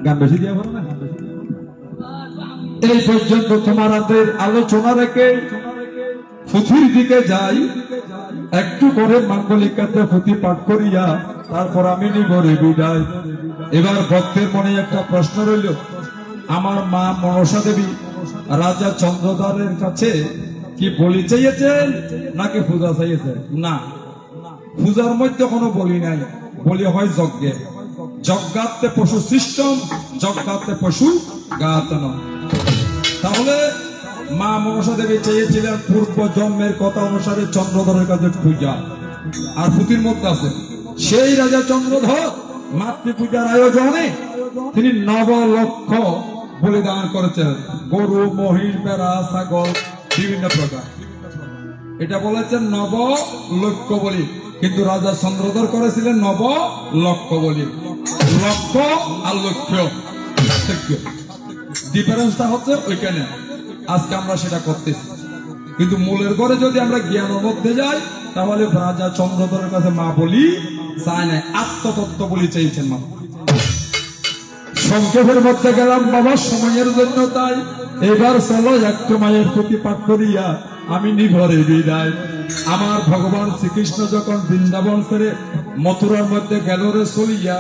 গান বেশি দিয়া পারো না। এই পর্যন্ত তোমাদের আলোচনা রেখে পুঁথির দিকে যাই, একটু করে মাঙ্গলিকাতে পুঁথি পাঠ করিয়া তারপর আমি নিব রে বিদায়। এবার ভক্তের মনে একটা প্রশ্ন রইল, আমার মা মনসা দেবী রাজা চন্দ্রদ্বারের কাছে কি বলি চাইয়েছেন নাকি পূজা চাইয়েছেন? না, পূজার মধ্যে কোনো বলি নাই, বলি হয় যজ্ঞে। যজ্ঞাতে পশু সিস্টেম, যজ্ঞাতে পশু গাতন। তাহলে মা মনসা দেবী চেয়েছিলেন পূর্ব জন্মের কথা অনুসারে চন্দ্রধরের কাছে পূজা। আর পুঁথির মধ্যে আছে সেই রাজা চন্দ্রধর মাতৃ পূজার আয়োজনে তিনি 9 লক্ষ বলিদান করেছেন, গরু, মহিষ, ভেড়া, ছাগল বিভিন্ন প্রকার। এটা বলেছেন 9 লক্ষ বলি, কিন্তু রাজা চন্দ্রধর করেছিলেন 9 লক্ষ বলি। লক্ষ আর লক্ষ ডিফারেন্সটা হচ্ছে ওইখানে। আজকে আমরা সেটা করতেছি, কিন্তু মূলের ঘরে যদি আমরা জ্ঞানের মধ্যে যাই তাহলে রাজা চন্দ্রধরের কাছে মা বলি চায় নাই, আত্মতত্ত্ব বলি চাইছেন মা। সংক্ষেপের মধ্যে গেলাম বাবা সময়ের জন্য, তাই এবার চলো একটু মায়ের প্রতি পাঠ করিয়া আমি নিভরে বিদায়। আমার ভগবান শ্রীকৃষ্ণ যখন বৃন্দাবন ছেড়ে মথুরার মধ্যে গেল রে চলিয়া,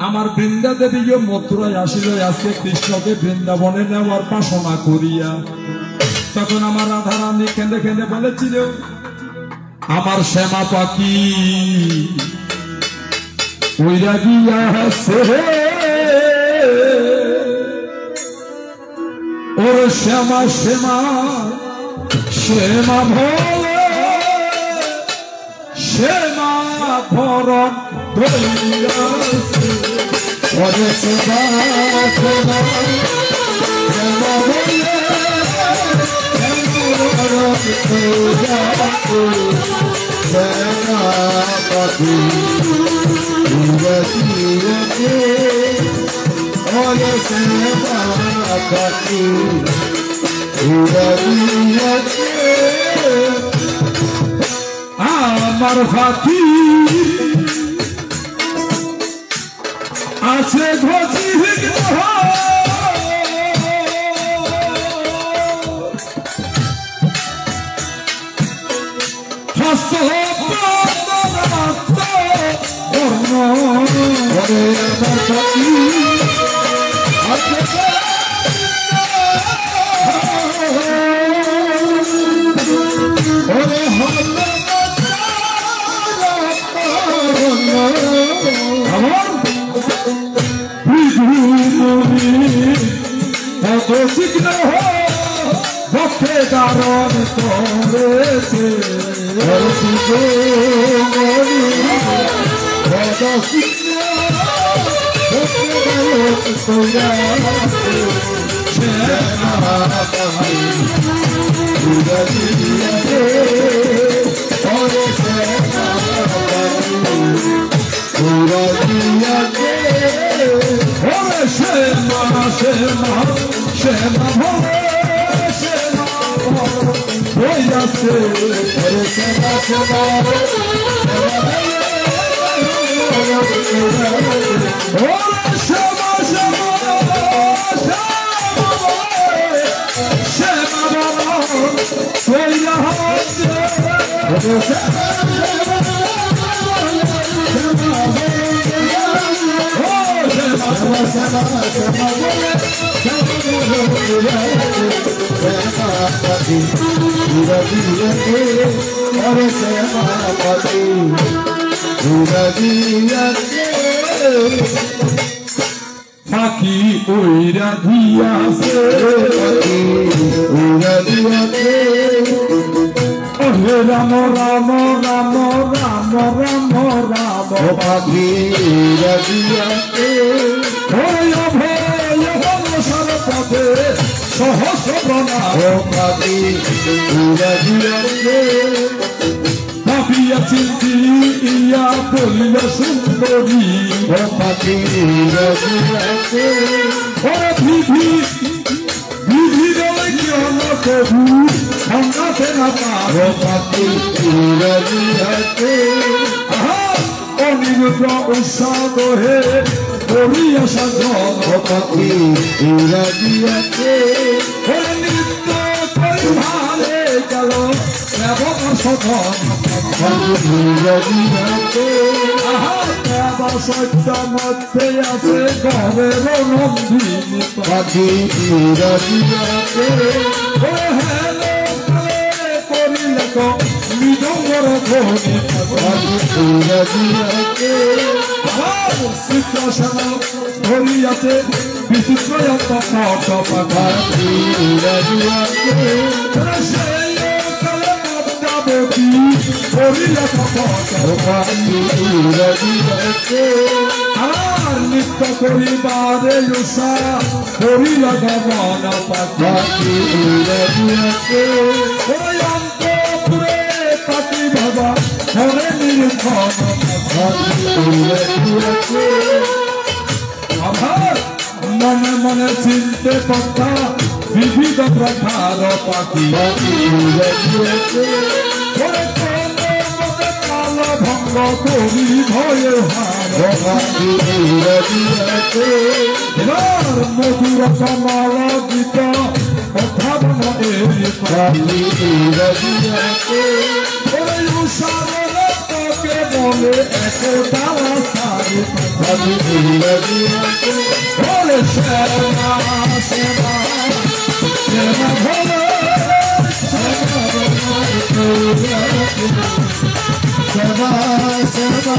আমার বৃন্দা দেবীও মথুরায় আসিল আজকে কৃষ্ণকে বৃন্দাবনে নেওয়ার বাসনা করিয়া। তখন আমার রাধা রানী কেঁদে কেঁদে বলেছিল, আমার শ্যামা পাখি ওইরা গিয়া হাসে, ওর শ্যামা শ্যামা শ্যামা ভরে শ্যামা ভরণ ধরিয়াছে, ওরে শ্যামা শ্যামা শ্যামা ভরে শ্যামা পাখি ওরে শ্যামা পাখি আমার পাখি আছে ঘটি ভক্তে কারণ করেছে উড়া দিয়াছে পাখি উইরা দিয়াছে উড়া দিয়াছে ওহে রাম রাম রাম রাম রাম রাম পাখি উড়া দিয়াছে ভয় ভয় হল সর্বপদে সহস্র প্রণাম পাখি উড়া দিয়াছে ভাবিয়া চিন্তি ইয়া বলিয়া সুন্দরী পাখি উড়া দিয়াছে ওরে বিধি বিধি দলে কেন কবু সঙ্গাতে না পার পাখি উড়া দিয়াছে অনিরুদ্ধ উৎসাহ হে করিয়া সাধন পাখি উড়া দিয়াছে ওরে নৃত্য করি ভালে গেল ব্যবহার সধন পাখি উড়া দিয়াছে সত্য মধ্যে আছে ঘরের নন্দিনী পাখি উড়া দিয়াছে হেলো করিলে তো মৃদঙ্গর ধ্বনি পাখি উড়া দিয়াছে চিত্রসেন ধরিয়াছে বিচিত্র পট পাখা পাখি উড়া দিয়াছে সেই কালে পদ্মাবতী করিলে পট পাখি উড়া দিয়াছে আর নিত্য করিবারে উষা করিল গমন পাখা পাখি উড়া দিয়াছে ওই অন্তপুরে পাখি বাবা হরে নির্ধন পাখি উড়া দিয়াছে আমার মনে মনে চিনতে কথা বিবিধ প্রকার পাখি পাখি উড়া দিয়াছে ওরে মনে কাল ভঙ্গ করি ভয়ে হার পাখি উড়া দিয়াছে এবার মধুর কমল গীত কথা বন এই পাখি উড়া দিয়াছে ওরে উষারে তোকে বলে একটা সারি পাখি উড়া দিয়াছে ওরে শ্যামা শ্যামা শ্যামা ভোলে সেবা সেবা সেবা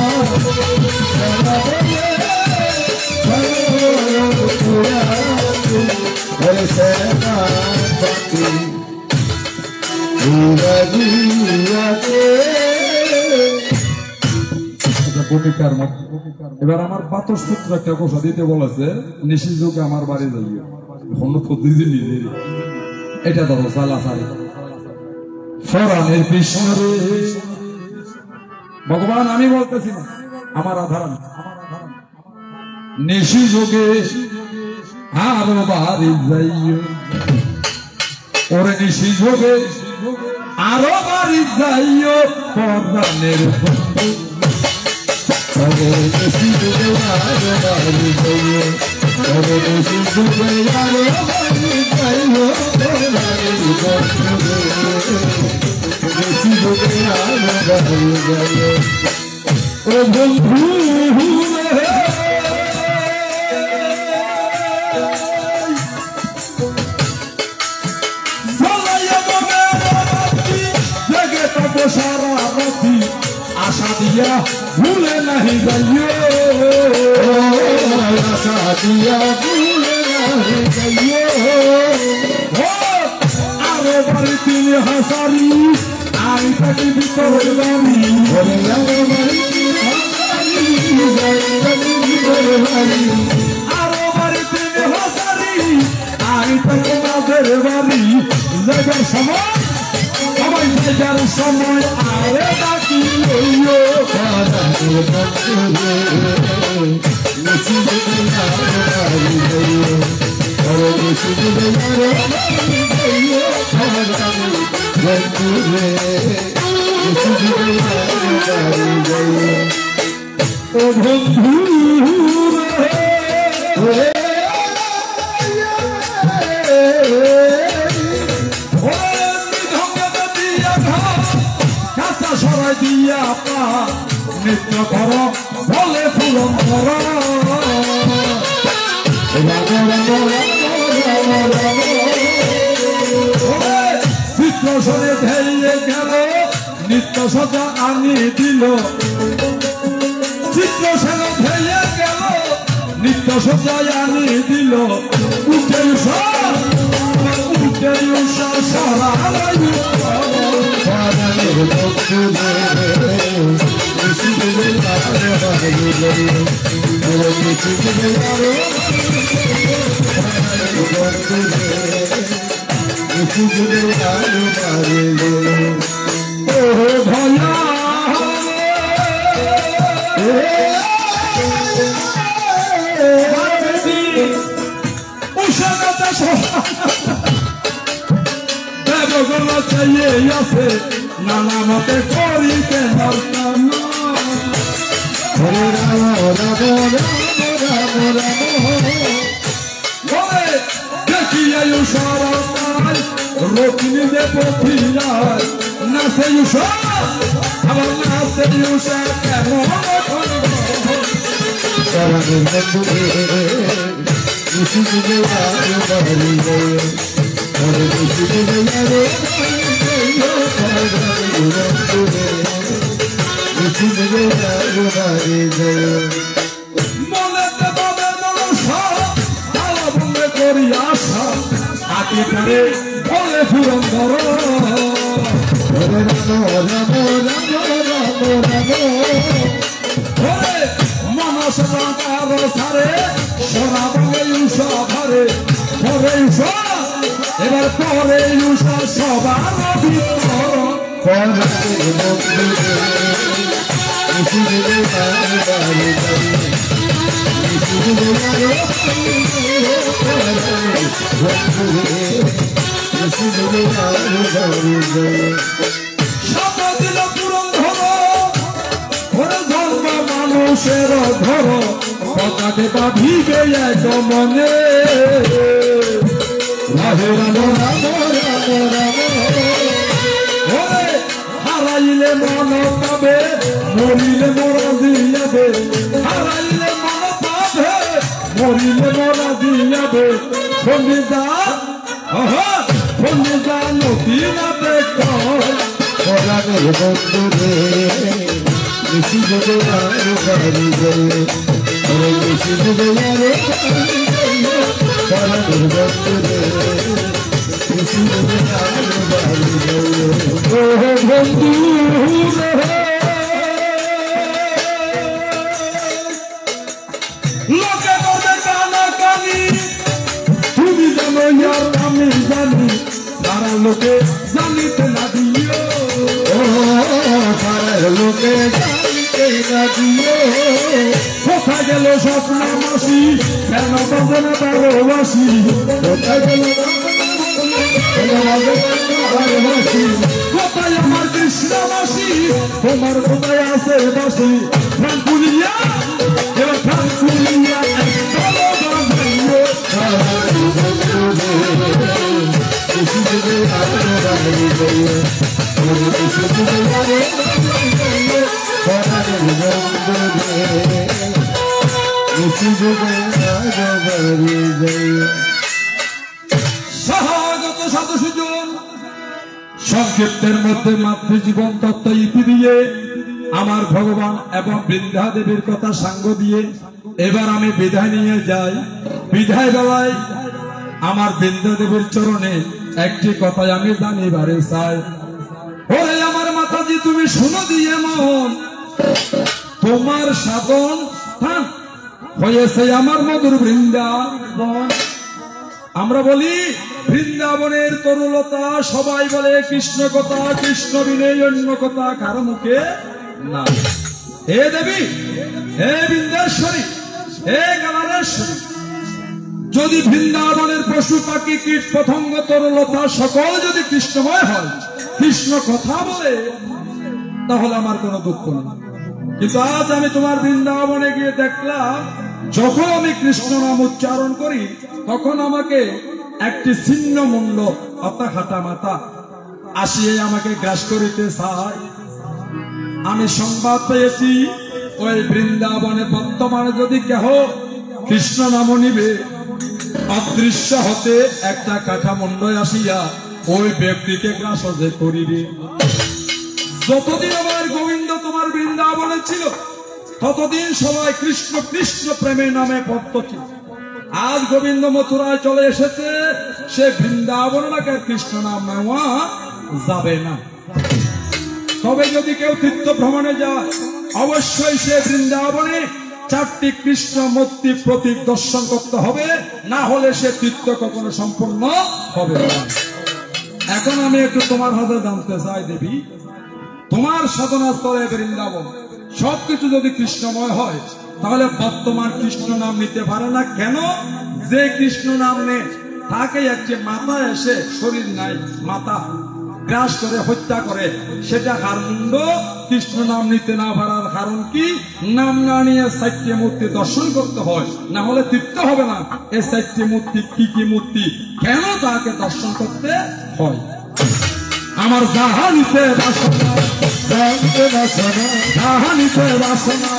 বলে সেবা পাখি উড়া দিয়াছে ভূমিকার মতো এবার আমার পাতর সূত্র একটা কথা দিতে বলেছে নিশি যুগে আমার বাড়ি যাইয়ে কোনো পদ্ধতি নিজের এটা ধরো সালা সারি ফরানের কৃষ্ণরে ভগবান আমি বলতেছি না আমার আধার নিশি যুগে আর বাড়ি যাইয়ে ওরে নিশি যুগে আরো বাড়ি যাইও ফরানের বন্ধু তবে বেশি দূরে আরো বাড়ি যাইও তবে বেশি দূরে আরো বাড়ি যাইও বেশি দূরে আরো বাড়ি যাইও ও বন্ধু সারা রাতি আশা দিয়া ভুলে নাহি যাইও আশা দিয়া ভুলে নাহি যাইও আরে বাড়ি তিনি হাসারি আমি থাকি ভিতরে বাড়ি বলে আরো বাড়ি আরো বাড়ি তিনি হাসারি আমি থাকি মাঝের বাড়ি জায়গার সময় সবাই জায়গার সময় আরে ডাকি লইও ও বন্ধু সরাই দিয়া পা নৃত্য কর বলে ফুলন কর চিত্র সরে ধেয়ে গেল নিত্য সজা আনি দিল চিত্র সেন ভেয়ে গেল নিত্য সজ্জায় আনি দিল উঠে উষা সরাই ভয়া চাইয়ে আছে নানা মতে করিতে পারতাম দেখিয়া উষারায় রোকিনি দে পথিয়ায় নাচে উষা আবার নাচে উষা কেমন করি আশা আতি পারে বলে পুরন্দর মনস সারে সরা বলে উষা ভারে পরে উষা এবার পরে উষা সবার ভিতর শত দিল পুরন্দর ঘরে ধর্ম মানুষের ধর পতাকে বাঁধিবে এক মনে হারাইলে মন পাবে মরিলে মরা দিয়াবে হারাইলে মন পাবে মরিলে মরা দিয়াবে সন্ধ্যা সন্ধ্যা নদী না দেখবে বন্ধু লোকে বলবে কানা কানি তুমি জানো ইয়ার আমি জানি সারা লোকে জানিতে না দিও সারা লোকে জানিতে না দিও কোথা গেল স্বপ্ন মাসি কেন বলবে না ভালোবাসি কোথা গেল কোথায় আমার কৃষ্ণবাসী তোমার কোথায় আছে বাসী ফ্রাঙ্কুলিয়া এবার ফ্রাঙ্কুলিয়া স্বাগত সাধু সুজন সংক্ষিপ্তের মধ্যে মাতৃজীবন তত্ত্ব ইতি দিয়ে আমার ভগবান এবং বৃন্দা দেবীর কথা সাঙ্গ দিয়ে এবার আমি বিদায় নিয়ে যাই। বিদায় বেলায় আমার বৃন্দা দেবীর চরণে একটি কথাই আমি জানিবারে চাই। ওরে আমার মাতাজি তুমি শুনো দিয়ে মন তোমার সাধন স্থান হয়েছে আমার মধুর বৃন্দাবন। আমরা বলি বৃন্দাবনের তরুলতা সবাই বলে কৃষ্ণ কথা কৃষ্ণ বিনে অন্য কথা কারো মুখে না। হে দেবী হে বৃন্দেশ্বরী হে গালারেশ্বরী যদি বৃন্দাবনের পশু পাখি কীট পতঙ্গ তরুলতা সকল যদি কৃষ্ণময় হয় কৃষ্ণ কথা বলে তাহলে আমার কোনো দুঃখ নেই। কিন্তু আজ আমি তোমার বৃন্দাবনে গিয়ে দেখলাম যখন আমি কৃষ্ণ নাম উচ্চারণ করি তখন আমাকে একটি ছিন্ন মুন্ড অর্থাৎ হাঁটা মাথা আসিয়ে আমাকে গ্রাস করিতে চায়। আমি সংবাদ পেয়েছি ওই বৃন্দাবনে বর্তমানে যদি কেহ কৃষ্ণ নাম নিবে অদৃশ্য হতে একটা কাঠা মুন্ড আসিয়া ওই ব্যক্তিকে গ্রাস যে করিবে। যতদিন আমার গোবিন্দ তোমার বৃন্দাবনে ছিল ততদিন সবাই কৃষ্ণ কৃষ্ণ প্রেমের নামে বদ্ধ ছিল। আজ গোবিন্দ মথুরায় চলে এসেছে, সে বৃন্দাবনকে কৃষ্ণ নাম নেওয়া যাবে না। তবে যদি কেউ তীর্থ ভ্রমণে যায়, অবশ্যই সে বৃন্দাবনে 4টি কৃষ্ণ মূর্তি প্রতীক দর্শন করতে হবে, না হলে সে তীর্থ কখনো সম্পূর্ণ হবে না। এখন আমি একটু তোমার হাতে জানতে চাই দেবী, তোমার সাধনা স্থলে বৃন্দাবন সবকিছু যদি কৃষ্ণময় হয়, তাহলে বর্তমান কৃষ্ণ নাম নিতে পারে না কেন? যে কৃষ্ণ নাম নে তাকে একটি মাথা এসে শরীর নাই, মাথা গ্রাস করে হত্যা করে, সেটা কার মুন্ড? কৃষ্ণ নাম নিতে না পারার কারণ কি? নাম না নিয়ে 4টি মূর্তি দর্শন করতে হয়, না হলে তৃপ্ত হবে না। এই 4টি মূর্তি কি কি মূর্তি, কেন তাকে দর্শন করতে হয়? আমার জাহানিতে বাসনা, জাহানিতে বাসনা, জাহানিতে বাসনা,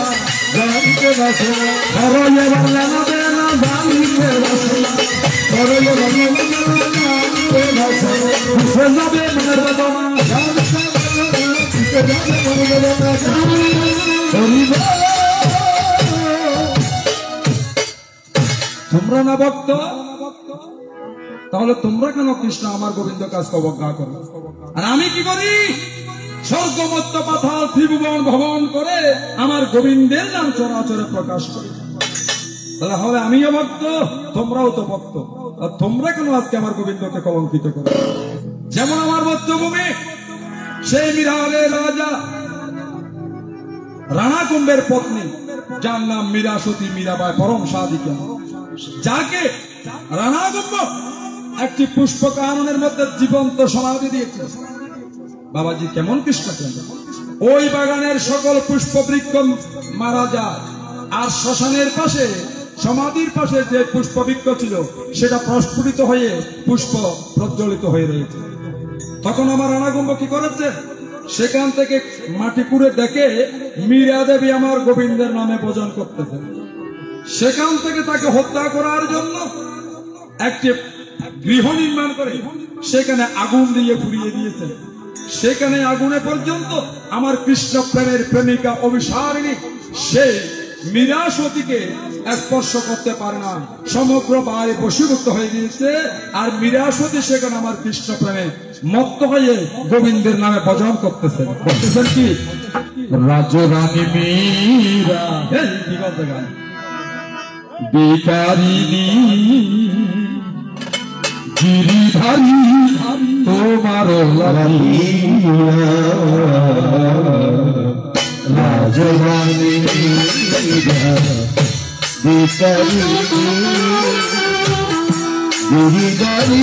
জাহানিতে বাসনা, করয়ে বাংলা দেনা, জাহানিতে বাসনা, করয়ে বাংলা দেনা, জাহানিতে বাসনা, যাবে মনের বেদনা, জাহানিতে বাসনা, তোমরা না ভক্ত, তাহলে তোমরা কেন কৃষ্ণ আমার গোবিন্দ কাজকে অবজ্ঞা করো? আর আমি কি করি? স্বর্গমত্ত পাতাল ত্রিভুবন ভবন করে আমার গোবিন্দের নাম চরাচরে প্রকাশ করি। তাহলে আমিও ভক্ত, তোমরাও তো ভক্ত, আর তোমরা কেন আজকে আমার গোবিন্দকে কলঙ্কিত করো? যেমন আমার বদ্ধভূমি সেই মিরালে রাজা রানা কুম্ভের পত্নী, যার নাম মীরা সতী মীরাবাই পরম সাধিকা, যাকে রানা কুম্ভ একটি পুষ্প কাননের মধ্যে জীবন্ত সমাধি দিয়েছে। বাবাজি কেমন কৃষ্ণ প্রেম! ওই বাগানের সকল পুষ্প বৃক্ষ মারা যায়, আর শ্মশানের পাশে সমাধির পাশে যে পুষ্প বৃক্ষ ছিল সেটা প্রস্ফুটিত হয়ে পুষ্প প্রজ্বলিত হয়ে রয়েছে। তখন আমার রানাকুম্ভ কি করেছে? সেখান থেকে মাটি কুড়ে দেখে মীরা দেবী আমার গোবিন্দের নামে ভজন করতেছে। সেখান থেকে তাকে হত্যা করার জন্য একটি গৃহ নির্মাণ করে সেখানে আগুন দিয়ে পুড়িয়ে দিয়েছে। সেখানে আগুনে পর্যন্ত আমার কৃষ্ণ প্রেমের প্রেমিকা অভিসারিণী সে মীরা সতীকে স্পর্শ করতে পারে না, সমগ্র বাড়ি বশীভূত হয়ে গিয়েছে। আর মীরা সতী সেখানে আমার কৃষ্ণ প্রেমে মত্ত হয়ে গোবিন্দের নামে ভজন করতেছেন। করতেছেন কি? রাজরানী মীরা কি বলতে গান বিকারিণী গিরিধারী তোমার রাজরানী বিকারিণী গিরিধারী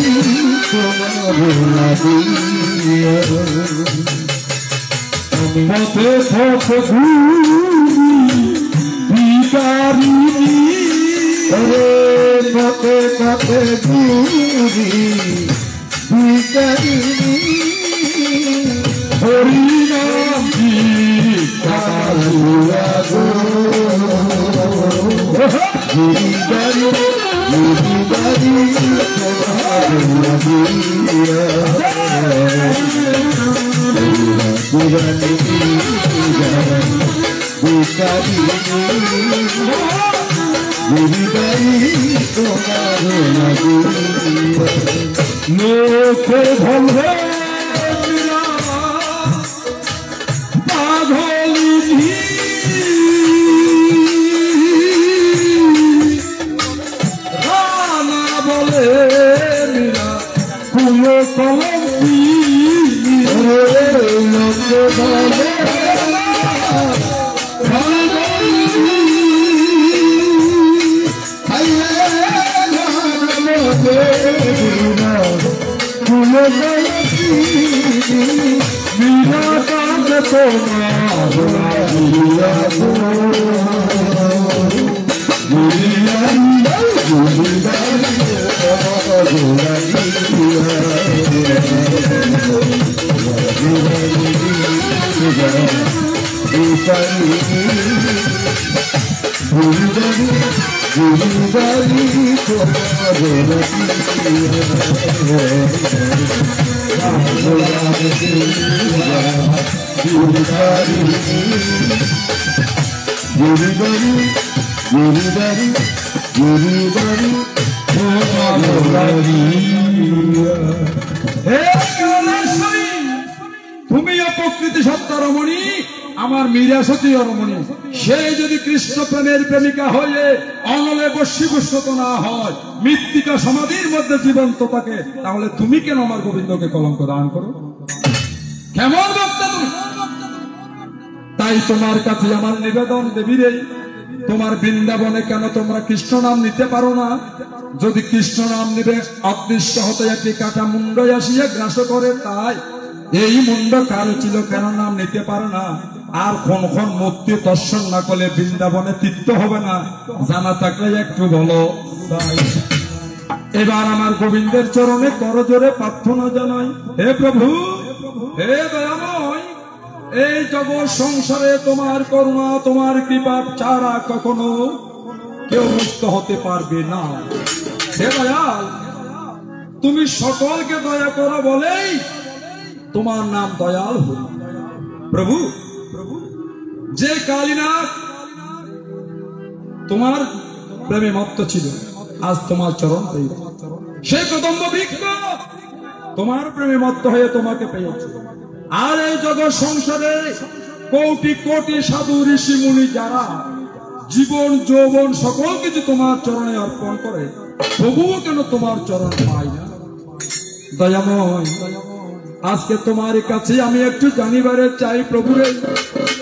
তোমার লাগিয়া পথে পথে বিকারিণী পথে পথে ঘুরি বিকারিণী হরিনাম গিরিধারী গিরিধারী তোমার লাগিয়া লোকে ধরে পাগলিনী রানা বলে মীরা কুলো কলঙ্কি লোকে ধরে মীরা কান্দ গিরিবারি গিরিবারি গিরিবারি হে কালেশ্বরী, তুমিও প্রকৃতি সত্তা রমণী, আমার মীরা সতী রমণী। সে যদি কৃষ্ণ প্রেমের প্রেমিকা হয়ে অনলে বশীভূত না হয়, মৃত্তিকা সমাধির মধ্যে জীবন্ত থাকে, তাহলে তুমি কেন আমার গোবিন্দকে কলঙ্ক দান করো? কেমন বক্তা তুমি? তাই তোমার কাছে আমার নিবেদন, দেবী রে, তোমার বৃন্দাবনে কেন তোমরা কৃষ্ণ নাম নিতে পারো না? যদি কৃষ্ণ নাম নিবে, অদৃশ্য হতে একটি কাটা মুন্ড আসিয়া গ্রাস করে, তাই এই মুন্ড কারো ছিল, কেন নাম নিতে পারো না? আর কোন মূর্তি দর্শন না করলে বৃন্দাবনে তীর্থ হবে না, জানা থাকলে একটু বলো। এবার আমার গোবিন্দের চরণে করজোরে প্রার্থনা জানাই, হে প্রভু, হে দয়াময়, এই জগৎ সংসারে তোমার করুণা, তোমার কৃপা ছাড়া কখনো কেউ মুক্ত হতে পারবে না। হে দয়াল, তুমি সকলকে দয়া করো বলেই তোমার নাম দয়াল হরি। প্রভু, যে কালীনাথ তোমার প্রেমে মত্ত ছিল, আজ তোমার চরণ পেয়েছে। সে কদম্ব বৃক্ষ তোমার প্রেমে মত্ত হয়ে তোমাকে পেয়েছে। আর এই জগৎ সংসারে কোটি কোটি সাধু ঋষি মুনি যারা জীবন যৌবন সকল কিছু তোমার চরণে অর্পণ করে, তবুও কেন তোমার চরণ পাই না? দয়াময়, আজকে তোমার কাছে আমি একটু জানিবারে চাই প্রভুরে,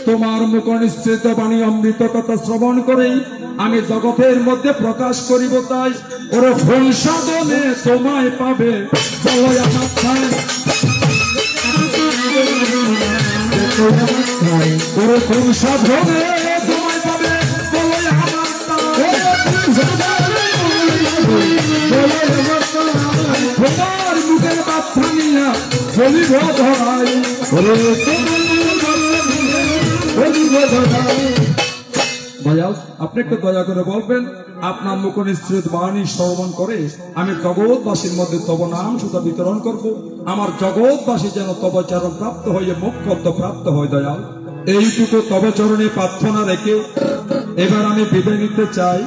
তোমার মুখ নিঃসৃত বাণী অমৃত কথা শ্রবণ করেই আমি জগতের মধ্যে প্রকাশ করিব। তাই ওরে কোন সাধনে তোমায় পাবে বলো আমার ঠাই, ওরে কোন সাধনে তোমায় পাবে বলো আমার ঠাই, তোমার মুখের বার্তা নিয়া বলিব ধরাই, দয়াল আপনি একটু দয়া করে বলবেন, আপনার মুখ নিঃসৃত বাণী শ্রবণ করে আমি জগৎবাসীর মধ্যে তব নাম সুতা বিতরণ করব। আমার জগৎবাসী যেন তব চরণ প্রাপ্ত হয়ে মোক্ষত্ব প্রাপ্ত হয়। দয়াল, এইটুকু তব চরণে প্রার্থনা রেখে এবার আমি বিদায় নিতে চাই।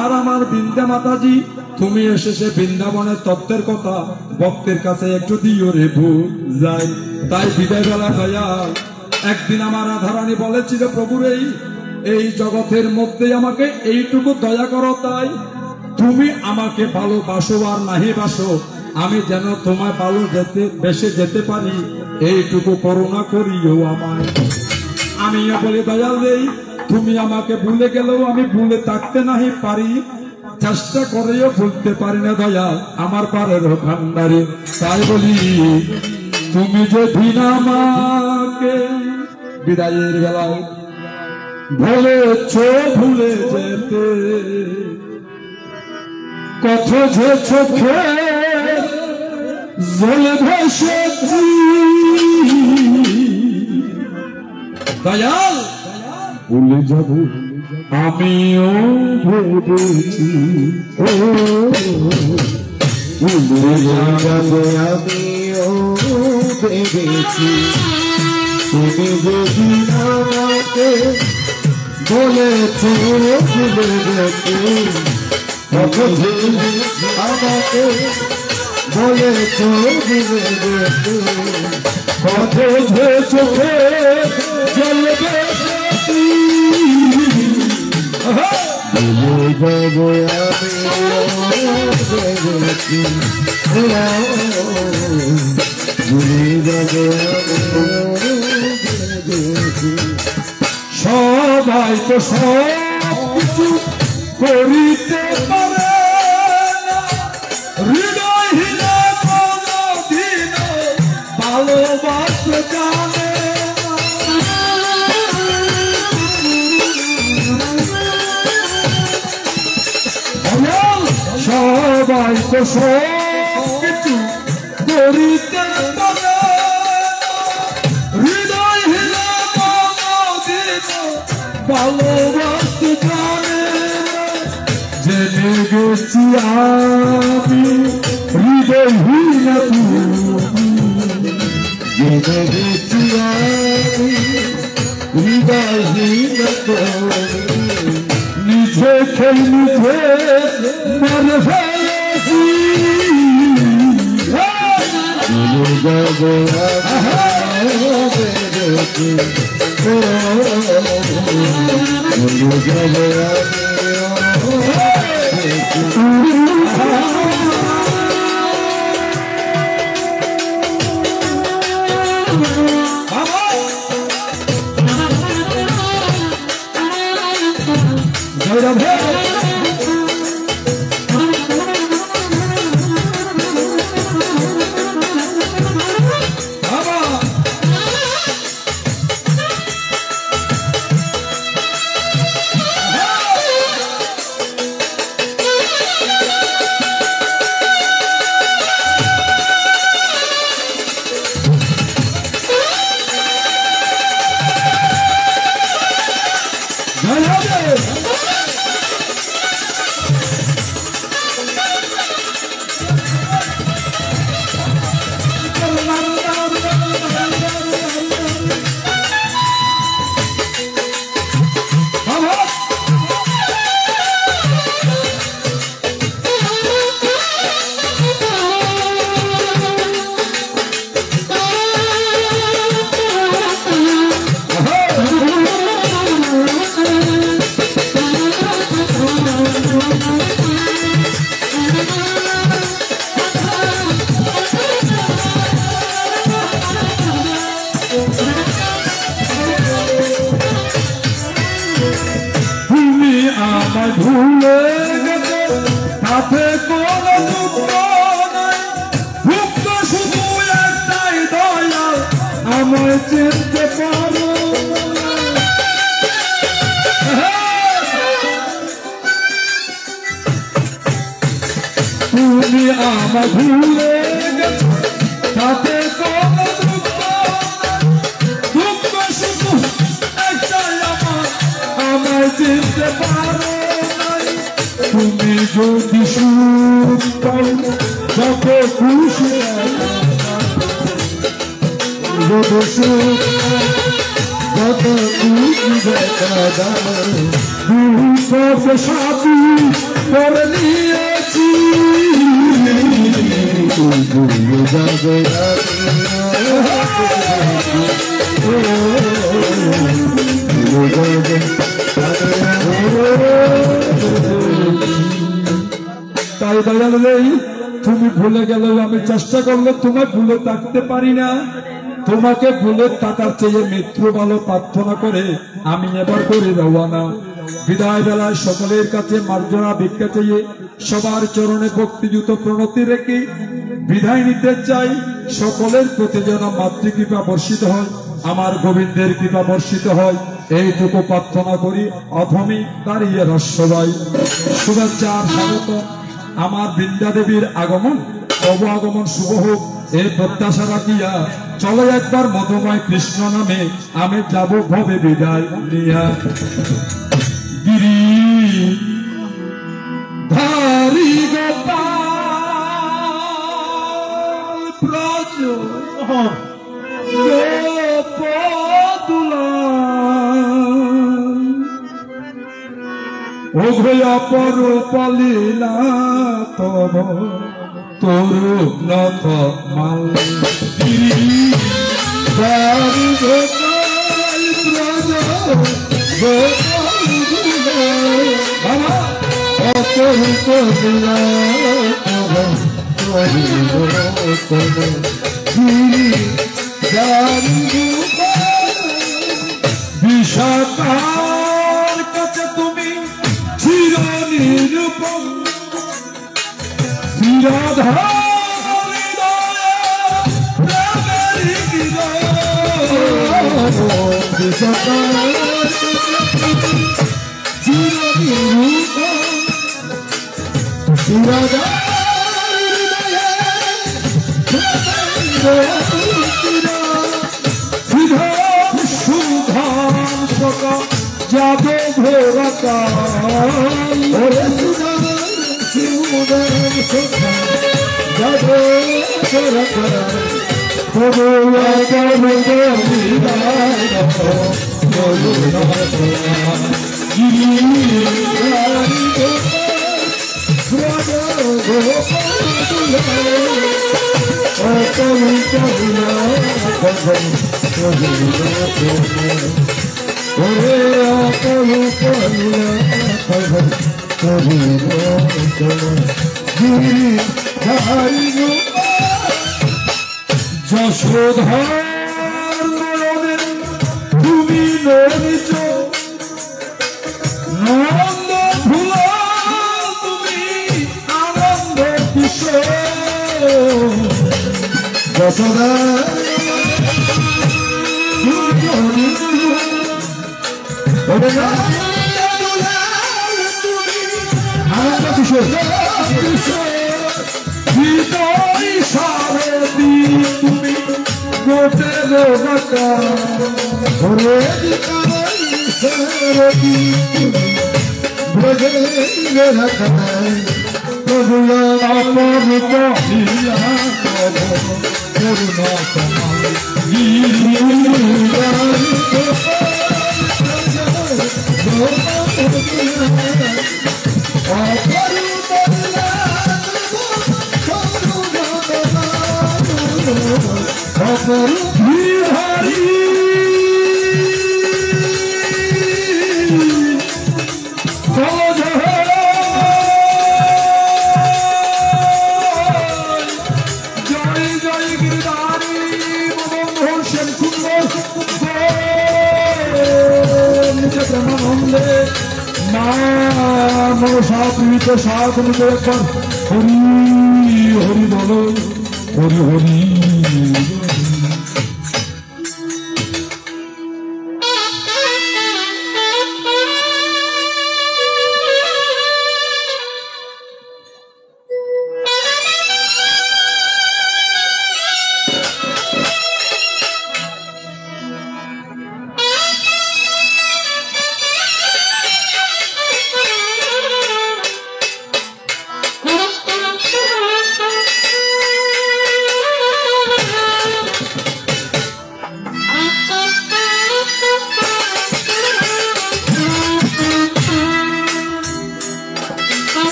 আর আমার বৃন্দা মাতাজি, তুমি এসেছে বৃন্দাবনের তত্ত্বের কথা ভক্তের কাছে একটু দিও রে যাই। তাই বিদায় বেলা দয়াল, একদিন আমার রাধারানী বলেছিল, প্রভুরে এই জগতের মধ্যে আমাকে এইটুকু দয়া করো, তাই তুমি আমাকে ভালোবাসো আর নাহি বাসো, আমি যেন তোমায় ভালো বেসে যেতে পারি, এইটুকু করুণা করিও আমায়। আমিও বলি দয়াল রে, তুমি আমাকে ভুলে গেলেও আমি ভুলে থাকতে নাহি পারি, চেষ্টা করেও ভুলতে পারি না দয়াল আমার পারের ভান্ডারে। তাই বলি তুমি যেদিন আমাকে বিদায়ের বেলায় বলেছ ভুলে যেতে, কত যে চোখে জলে ভেসেছি, দয়াল ভুলে যাব আমিও ভেবেছি, ভুলে যাব আমিও ভেবেছি, তুমি যেদিন আমাকে বলেছ ভুলে যেতে, কত যে আমাকে বলেছ ভুলে যেতে, কত যে চোখে জল ভেসেছি, ভুলে যাব আমিও ভেবেছি, ভুলে যাব সবাই তো সব কিছু করিতে পারে না, হৃদয়হীনা কোনদিন ভালোবাসতে জানে না। সবাই তো সব কিছু করিতে পারে, হৃদয়হীনা কোনদিন ভালোবাসতে জানে না। জেনে গেছি আমি হৃদয়হীনা তুমি, জেনে গেছি আমি হৃদয়হীন নিজে খেয়ে নিজে মেরে ফেলেছি ভুলে গেছে তাতে কোনো দুঃখ নাই দুঃখ শুধু একটাই দয়া আমায় চিনতে পারো তুমি আমায় ভুলে গেছো তাতে কোনো দুঃখ দুঃখ শুধু একটাই আমায় চিনতে পারো তুমি যদি সুখ পাও যত খুশি যত সুখ যত খুশি দুঃখ সাথী করে নিয়েছি তাই দয়াল নেই তুমি ভুলে গেলে আমি চেষ্টা করলে তোমায় ভুলে থাকতে পারি না তোমাকে ভুলে থাকার চেয়ে মৃত্যু ভালো প্রার্থনা করে আমি এবার করে রওনা বিদায় বেলায় সকলের কাছে মার্জনা ভিক্ষা চেয়ে সবার চরণে ভক্তিযুত প্রণতি রেখে বিদায় নিতে চাই সকলের প্রতি যেন মাতৃকৃপা বর্ষিত হয় আমার গোবিন্দের কৃপা বর্ষিত হয় এইটুকু প্রার্থনা করি অধমি দাঁড়িয়ে রস্যবাই শুভেচ্ছা আর স্বাগত আমার বৃন্দা দেবীর আগমন আগমন শুভ হোক এই প্রত্যাশা রাখিয়া চলো একবার মধুময় কৃষ্ণ নামে আমি যাব ভবে বিদায় নিয়া গিরি ধারি গোপাল ব্রজ গোপদুলা উভয় পর পলিলা তব তোর নথ মাল বিষাকার কাছে তুমি চিরনিরূপম যাদব ভোরকা যশোধর তুমি নড়িছ নন্দ ফুল তুমি আনন্দ কিশোর যশোধর আনন্দ কিশোর হৃদয় সারদি তুমি গোটের গাটা ঘরে সারদি ব্রজে রাখা প্রভুয়া অপরূপ হিয়া করুণা সাধুত সাধন একবার হরি হরি বল হরি হরি